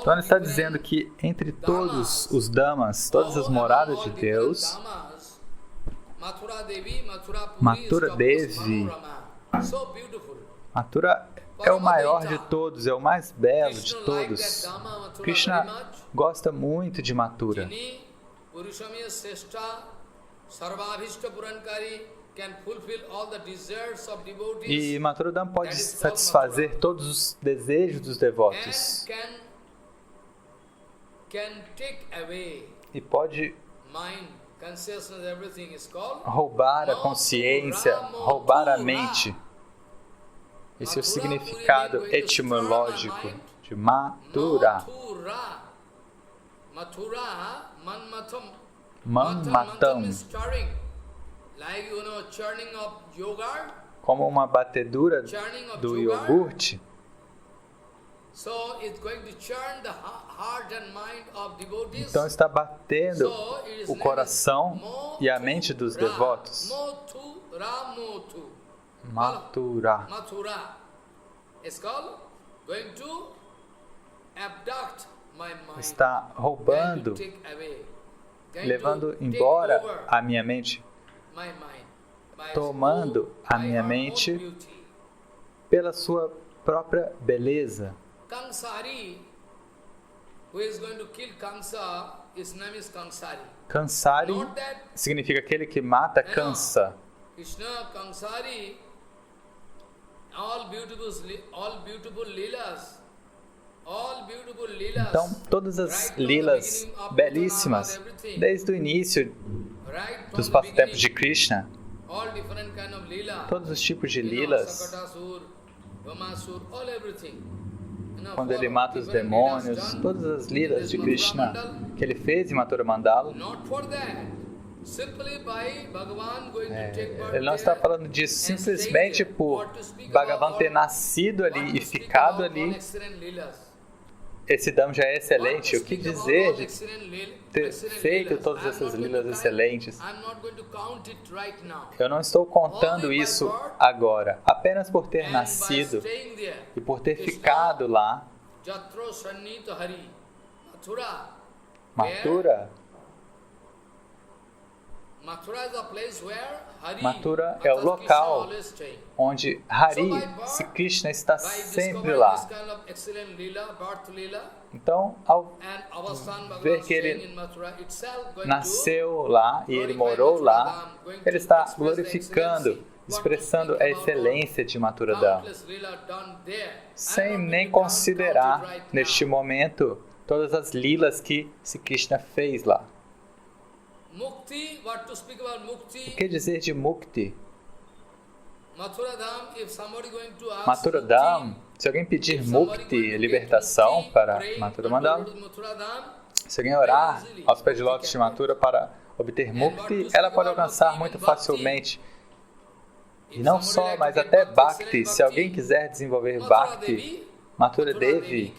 Então ele está dizendo que entre todos os Dhamas, todas as moradas de Deus, Mathura Devi, Mathura é o maior de todos, é o mais belo de todos. Krishna gosta muito de Mathura. E Mathura Dham pode satisfazer todos os desejos dos devotos. E pode roubar a consciência, roubar a mente. Esse é o significado etimológico de Mathura. Manmatam. Como uma batedura do iogurte. Então está batendo o coração e a mente dos devotos. Mathura. Está roubando, levando embora a minha mente, tomando a minha mente pela sua própria beleza. Kansari significa aquele que mata Kansa. Então, todas as lilas belíssimas, desde o início dos passatempos de Krishna, todos os tipos de lilas, quando ele mata os demônios, todas as lilas de Krishna que ele fez em Mathura Mandala, ele não está falando disso simplesmente por Bhagavan ter nascido ali e ficado ali. Esse Dham já é excelente. O que dizer de ter feito todas essas lilas excelentes? Eu não estou contando isso agora. Apenas por ter nascido e por ter ficado lá. Mathura. Mathura é o local onde Hari, se Krishna, está sempre lá. Então, ao ver que ele nasceu lá e ele morou lá, ele está glorificando, expressando a excelência de Mathura Dham, sem nem considerar, neste momento, todas as lilas que se Krishna fez lá. O que dizer de Mukti? Mathura Dham, se alguém pedir Mukti, libertação para Mathura Mandala, se alguém orar aos pés de lótus de Mathura para obter Mukti, ela pode alcançar muito facilmente. E não só, mas até Bhakti. Se alguém quiser desenvolver Bhakti, Mathura Devi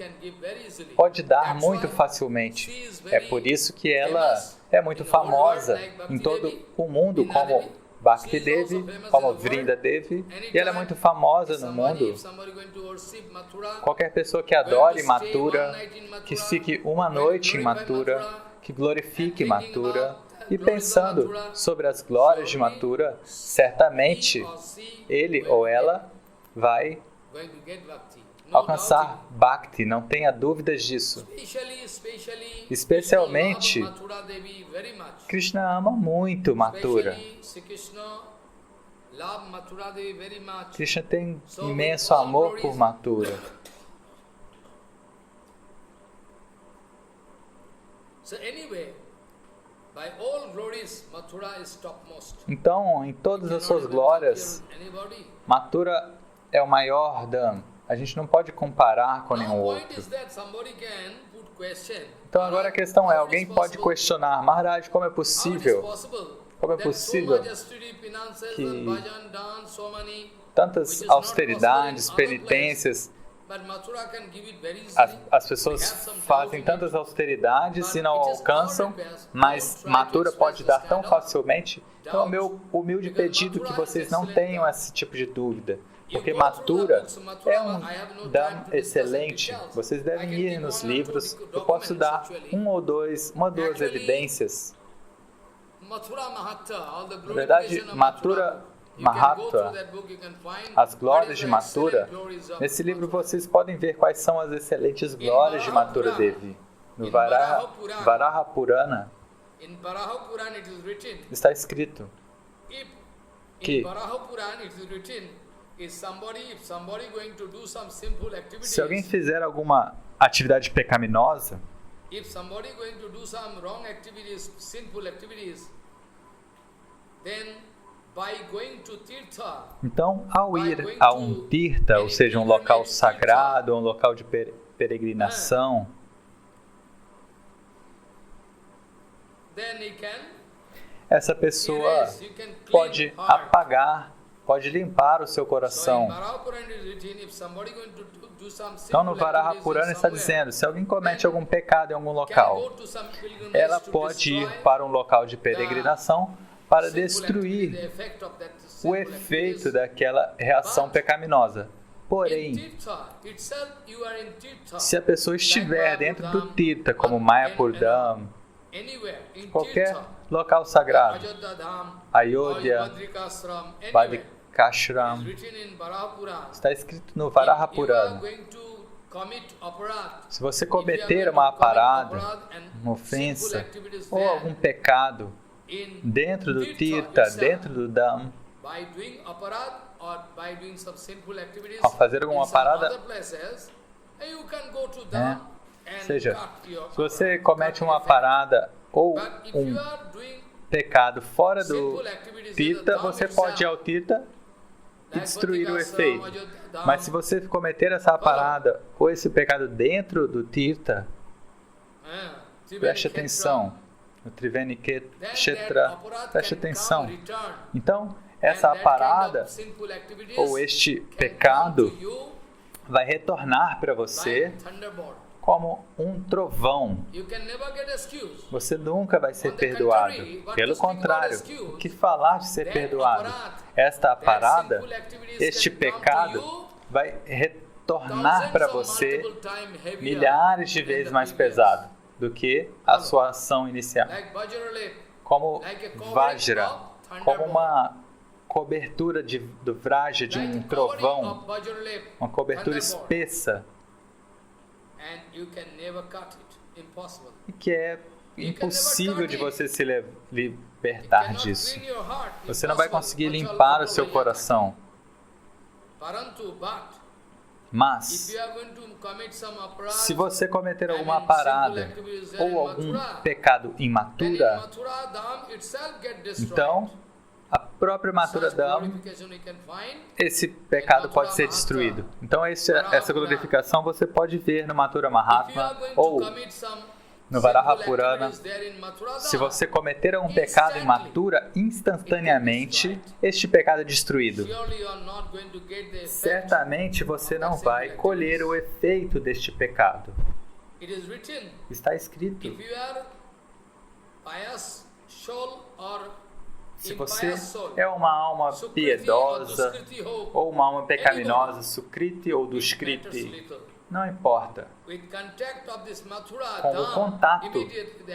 pode dar muito facilmente. É por isso que ela é muito famosa em todo o mundo como Bhakti Devi, como Vrinda Devi, e ela é muito famosa no mundo. Qualquer pessoa que adore Mathura, que fique uma noite em Mathura, que glorifique Mathura, e pensando sobre as glórias de Mathura, certamente ele ou ela vai alcançar Bhakti, não tenha dúvidas disso. Especialmente, Krishna ama muito Mathura. Krishna tem imenso amor por Mathura. Então, em todas as suas glórias, Mathura é o maior Dham. A gente não pode comparar com nenhum outro. Então agora a questão é, alguém pode questionar, Maharaj, como é possível que tantas austeridades, penitências As pessoas fazem tantas austeridades e não alcançam, mas Mathura pode dar tão facilmente. Então, é o meu humilde pedido que vocês não tenham esse tipo de dúvida, porque Mathura é um Dham excelente. Vocês devem ir nos livros. Eu posso dar uma ou duas evidências. Na verdade, Mathura Mahatma, as glórias de Mathura, nesse livro vocês podem ver quais são as excelentes glórias de Mathura Devi. No Varaha Purana está escrito que se alguém fizer alguma atividade pecaminosa, então, ao ir a um tirtha, ou seja, um local sagrado, um local de peregrinação, essa pessoa pode apagar, pode limpar o seu coração. Então, no Varaha Purana está dizendo, se alguém comete algum pecado em algum local, ela pode ir para um local de peregrinação para destruir o efeito daquela reação pecaminosa. Porém, se a pessoa estiver dentro do tirtha, como Mayapur Dham, qualquer local sagrado, Ayodhya, Badrikashram, está escrito no Varaha Purana. Se você cometer uma aparada, uma ofensa ou algum pecado dentro do tirtha, dentro do Dham, ao fazer alguma parada, ou seja, se você comete uma parada ou um pecado fora do tirtha, você pode ir ao tirtha e destruir o efeito. Mas se você cometer essa parada ou esse pecado dentro do tirtha, preste atenção. No Triveni Kshetra, preste atenção. Então, essa parada ou este pecado vai retornar para você como um trovão. Você nunca vai ser perdoado. Pelo contrário, o que falar de ser perdoado? Esta parada, este pecado, vai retornar para você milhares de vezes mais pesado do que a sua ação inicial. Como Vajra, como uma cobertura do Vraja, de um trovão, uma cobertura espessa, e que é impossível de você se libertar disso. Você não vai conseguir limpar o seu coração. Mas, se você cometer alguma parada ou algum pecado em Mathura, então, a própria Mathura Dham, esse pecado pode ser destruído. Então, essa glorificação você pode ver no Mathura Mahatma ou no Varaha Purana. Se você cometer algum pecado em Mathura, instantaneamente este pecado é destruído. Certamente você não vai colher o efeito deste pecado. Está escrito. Se você é uma alma piedosa ou uma alma pecaminosa, Sukriti ou Duskriti, não importa. Com o contato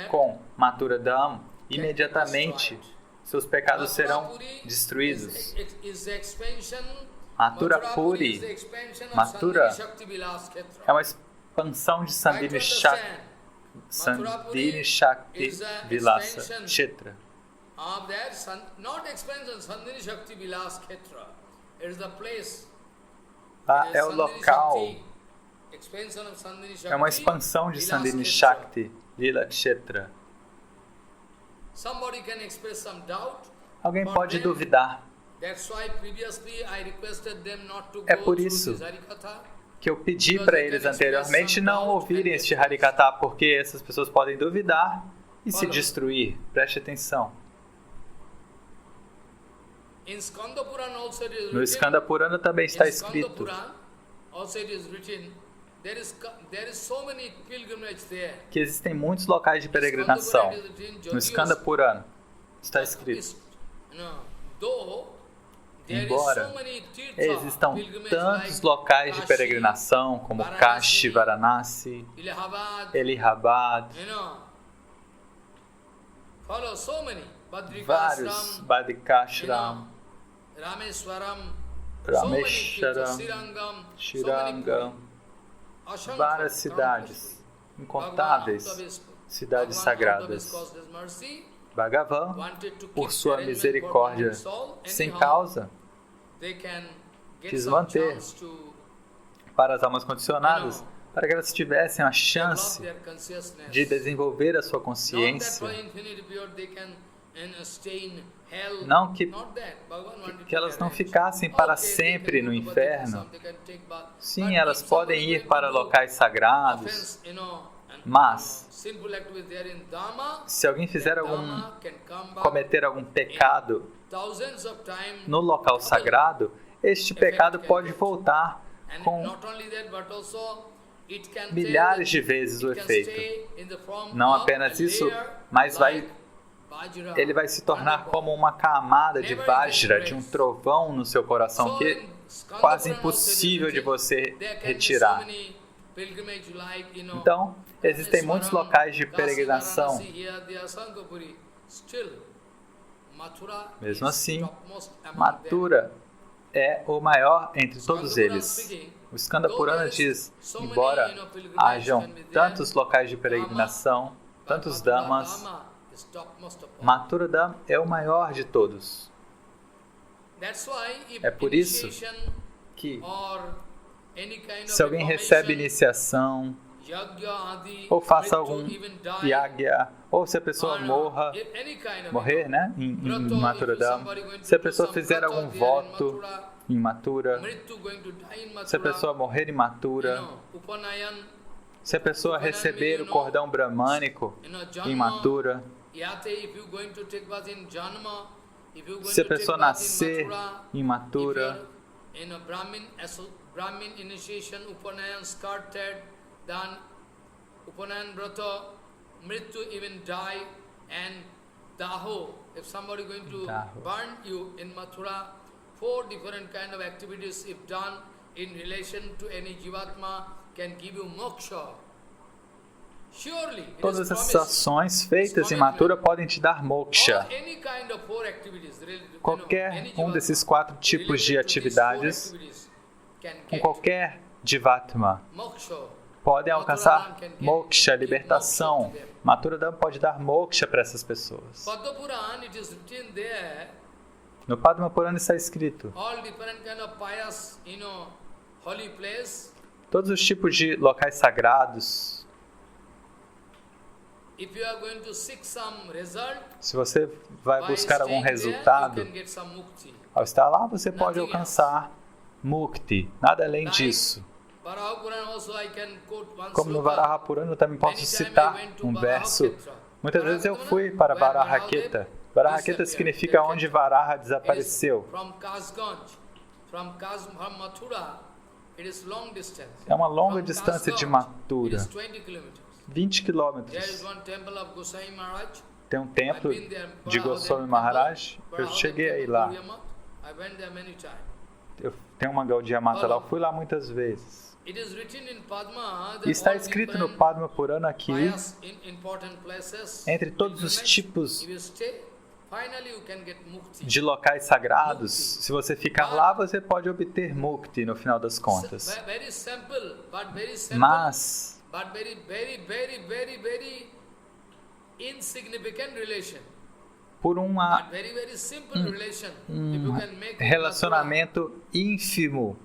com Mathura Dham, imediatamente seus pecados serão destruídos. Mathura Puri, Mathura é uma expansão de Sandhini Shakti Vilasa Kshetra. É o local. É uma expansão de Sandhini Shakti Lila Kshetra. Alguém pode duvidar. É por isso que eu pedi para eles anteriormente não ouvirem este Harikatha, porque essas pessoas podem duvidar e se destruir. Preste atenção. No Skanda Purana também está escrito. que existem muitos locais de peregrinação. No Skanda Purana está escrito: embora existam tantos locais de peregrinação como Kashi, Varanasi, Allahabad, vários Badikashram, Rameshwaram, Srirangam, várias cidades, incontáveis cidades sagradas. Bhagavan, por sua misericórdia sem causa, quis manter para as almas condicionadas, para que elas tivessem a chance de desenvolver a sua consciência. Não que elas não ficassem para sempre no inferno. Sim, elas podem ir para locais sagrados, mas se alguém cometer algum pecado no local sagrado, este pecado pode voltar com milhares de vezes o efeito. Não apenas isso, mas ele vai se tornar como uma camada de Vajra, de um trovão no seu coração, que é quase impossível de você retirar. Então, existem muitos locais de peregrinação. Mesmo assim, Mathura é o maior entre todos eles. O Skanda Purana diz: embora hajam tantos locais de peregrinação, tantos Dhammas, Mathura Dham é o maior de todos. É por isso que, se alguém recebe iniciação, ou faça algum yagya, ou se a pessoa morrer, né, em Mathura Dham, se a pessoa fizer algum voto em Mathura, se a pessoa morrer em Mathura, se a pessoa receber o cordão bramânico em Mathura, se a pessoa nascer em Mathura, Brahmin initiation, Upanayan started, then Upanayan Vrata, Mrityu even die, and Daho, if somebody going to burn you in Mathura, 4 different kind of activities if done in relation to any Jivatma can give you moksha. Todas essas ações feitas em Mathura podem te dar moksha. Qualquer um desses 4 tipos de atividades, com qualquer Jivatma, podem alcançar moksha, libertação. Mathura Dham pode dar moksha para essas pessoas. No Padma Purana está escrito: todos os tipos de locais sagrados. Se você vai buscar algum resultado, ao estar lá você pode alcançar Mukti, nada além disso. Como no Varaha Purana, eu também posso citar um verso. Muitas vezes eu fui para Varahaketa. Varahaketa significa onde Varaha desapareceu. É uma longa distância de Mathura, 20 quilômetros. Tem um templo de Goswami Maharaj, eu cheguei aí lá. Eu tenho uma Gaudiya Mata lá, eu fui lá muitas vezes. E está escrito no Padma Purana que, entre todos os tipos de locais sagrados, se você ficar lá, você pode obter Mukti no final das contas. Mas por um relacionamento ínfimo,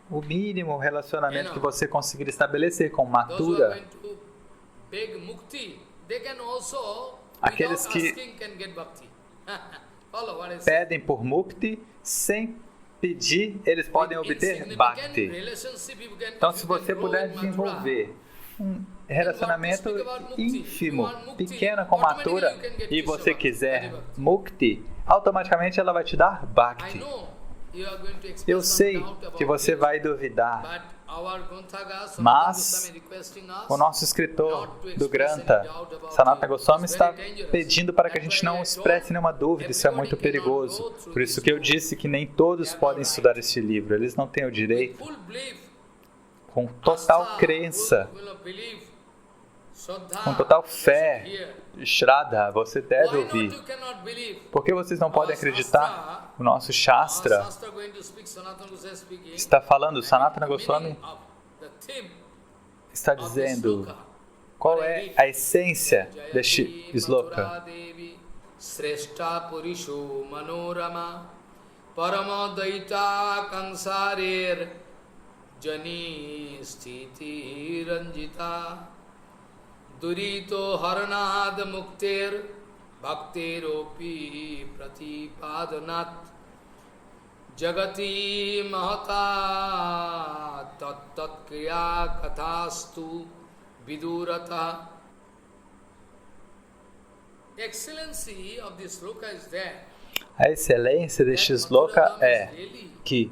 o mínimo relacionamento que você conseguir estabelecer com Mathura, aqueles que pedem por Mukti sem pedir, eles podem obter Bhakti. Então, se você puder desenvolver um relacionamento ínfimo, pequeno com Mathura, e você quiser Mukti, automaticamente ela vai te dar Bhakti. Eu sei que você vai duvidar, mas o nosso escritor do Grantha, Sanatana Goswami, está pedindo para que a gente não expresse nenhuma dúvida. Isso é muito perigoso. Por isso que eu disse que nem todos podem estudar este livro. Eles não têm o direito, com total crença, com total fé, Shraddha, você deve ouvir. Por que vocês não podem acreditar? O nosso Shastra está falando, Sanatana Goswami está dizendo qual é a essência deste sloka. Sreshta Purisho Manorama Paramadaita Kansarir Jani Sthiti Ranjita Durito Haranad Muktir Bhaktiropi Pratipadanat Jagati Mahata Tat Kriya Kathastu Vidurata. A excelência deste sloka é que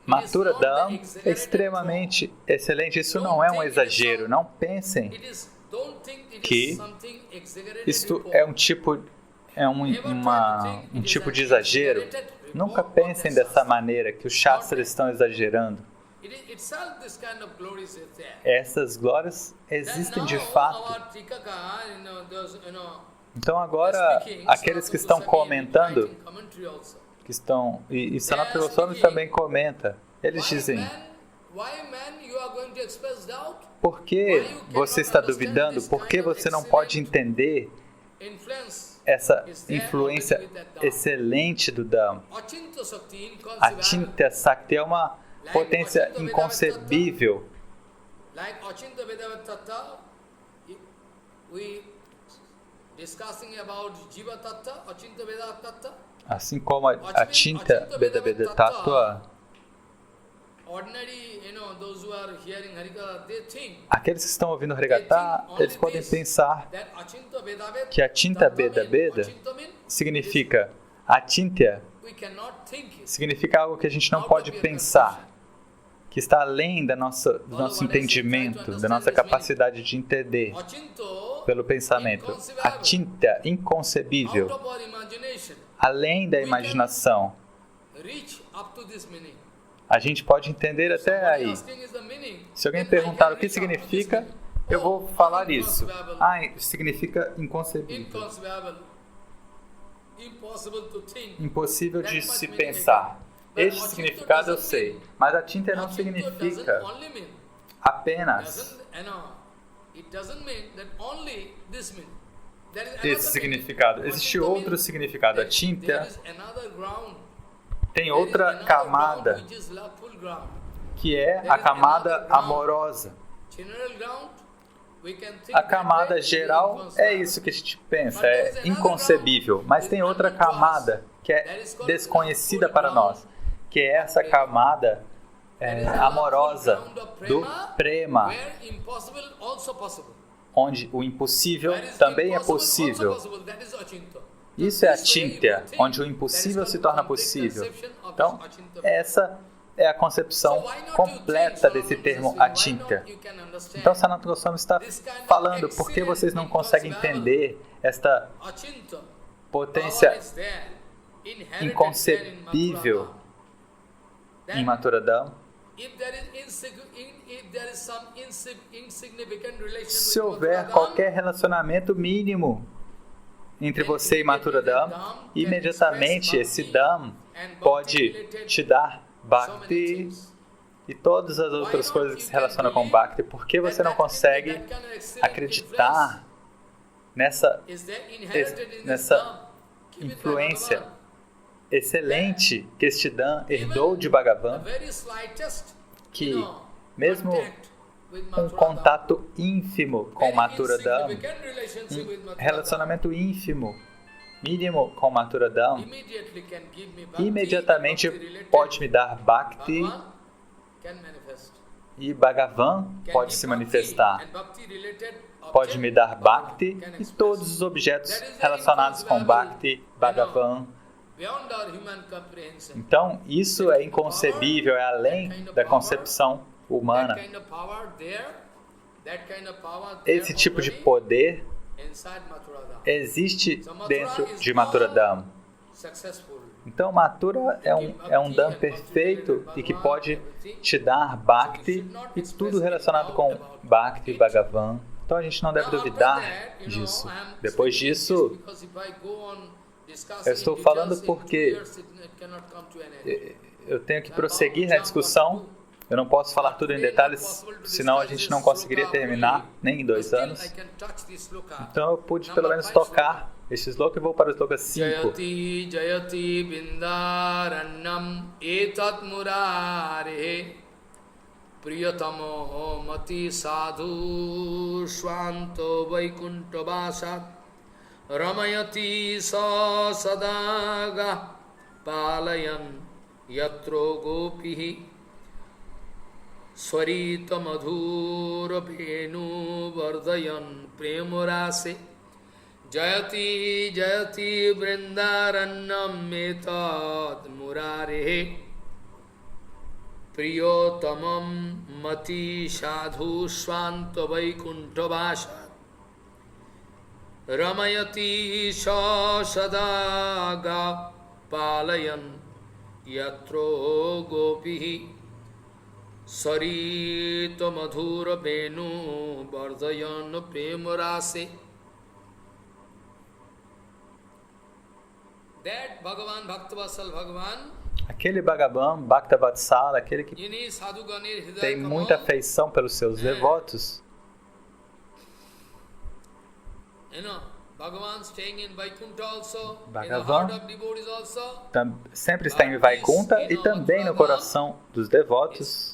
Mathura Dham é extremamente excelente. Isso não é um exagero. Não pensem que isto é um tipo de exagero. Nunca pensem dessa maneira, que os Shastras estão exagerando. Essas glórias existem de fato. Então agora, aqueles que estão comentando, e Sanatana Goswami também comenta, eles dizem: por que você está duvidando? Por que você não pode entender essa influência excelente do Dham? Achintya Sakti é uma potência inconcebível. Assim como a Achintya Bheda Tattva, aqueles que estão ouvindo Harikatha, eles podem pensar que Achintya Bheda significa Achintya, significa algo que a gente não pode pensar, que está além do nosso entendimento, da nossa capacidade de entender pelo pensamento. Achintya, inconcebível, além da imaginação. A gente pode entender até aí. Se alguém perguntar o que significa, eu vou falar isso. Significa inconcebível. Impossível de se pensar. Este significado eu sei. Mas Achintya não significa apenas esse significado. Existe outro significado. Achintya tem outra camada, que é a camada amorosa. A camada geral é isso que a gente pensa, é inconcebível. Mas tem outra camada que é desconhecida para nós, que é essa camada amorosa do prema, onde o impossível também é possível. Isso é Achintya, onde o impossível se torna possível. Então, essa é a concepção completa desse termo Achintya. Então, Sanatana Goswami está falando por que vocês não conseguem entender esta potência inconcebível em Mathura Dham. Se houver qualquer relacionamento mínimo entre você e Mathura Dham, imediatamente esse Dham pode te dar Bhakti e todas as outras coisas que se relacionam com Bhakti. Por que você não consegue acreditar nessa influência excelente que este Dham herdou de Bhagavan, que mesmo um contato ínfimo com Mathura Dham, um relacionamento ínfimo, mínimo com Mathura Dham, imediatamente pode me dar Bhakti e Bhagavan pode se manifestar. Pode me dar Bhakti e todos os objetos relacionados com Bhakti, Bhagavan, Então, isso é inconcebível, é além da concepção humana. Esse tipo de poder existe dentro de Mathura Dham. Então, Mathura é um Dham perfeito e que pode te dar Bhakti e tudo relacionado com Bhakti Bhagavan. Então, a gente não deve duvidar disso. Depois disso, eu estou falando porque eu tenho que prosseguir na discussão. Eu não posso falar tudo em detalhes, senão a gente não conseguiria terminar nem em 2 anos. Então eu pude pelo menos tocar esse sloka e vou para o sloka 5. Jayati Jayati Bindarannam etat murare priyatamo mati sadhu swanto vaikunta vasat ramayati sa sadaga palayan yatro gopihi Swarita madhura bhenu vardayan premurase Jayati Jayati Vrindarannam etat murare Priyotamam mati sadhu swanta vaikunta vasat Ramayati sa sadaga palayan yatro gopihi Sarita madhura benu vardayan premurase. That Bhagavan Bhaktavatsal Bhagavan, aquele Bhagavan Bhaktavatsala, aquele que tem muita afeição pelos seus devotos, Bhagavan sempre está em Vaikunta e também no coração dos devotos.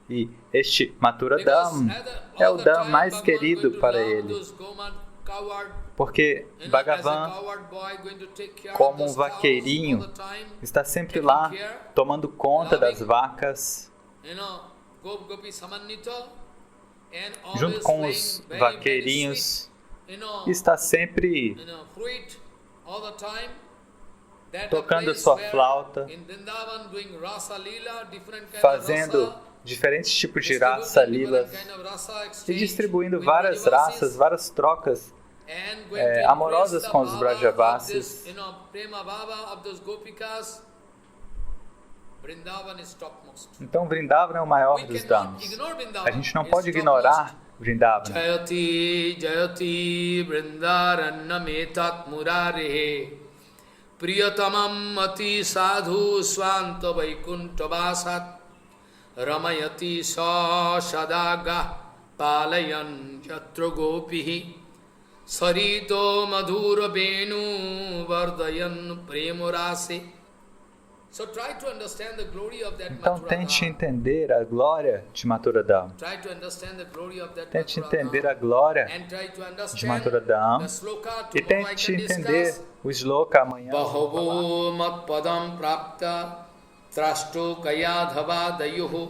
E este Mathura Dham é o Dham mais querido para ele. Porque Bhagavan, como um vaqueirinho, está sempre lá tomando conta das vacas, junto com os vaqueirinhos. Está sempre tocando sua flauta, fazendo diferentes tipos de rasa lilas e distribuindo várias raças, várias trocas amorosas com os Brajavasis. Então Vrindavan é o maior dos Dhams. A gente não pode ignorar Vrindavan. Jayati Jayati Vrindarannam etat murare Priyatamam mati sadhu swanta vaikunta vasat Ramayati sa sadaga palayan yatra gopihi Sarito madhura benu vardayan premurase. Então tente entender a glória de Mathura Dham. Tente entender a glória de Mathura Dham e tente entender o sloka amanhã. Bahovo matpadam prapta trasto kayadhava dayuhu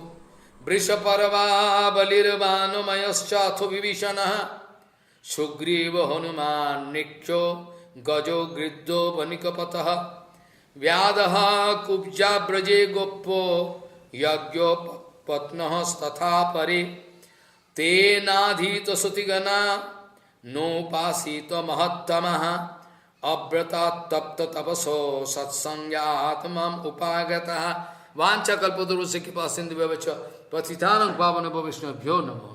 Vrishaparva balirvano mayaschatho vivishana Sugriva hanuman nikcho gajo griddo vanikapataha Vyadaha kubja braje goppo yagyo patnah statha pare te nadhita sutigana no pasita mahattamaha abrata tapta tapaso satsangyatmam upagataha vancha kalpadurusya kipa sindhu bhavacha patithanam pavana bhavishnabhyo namo.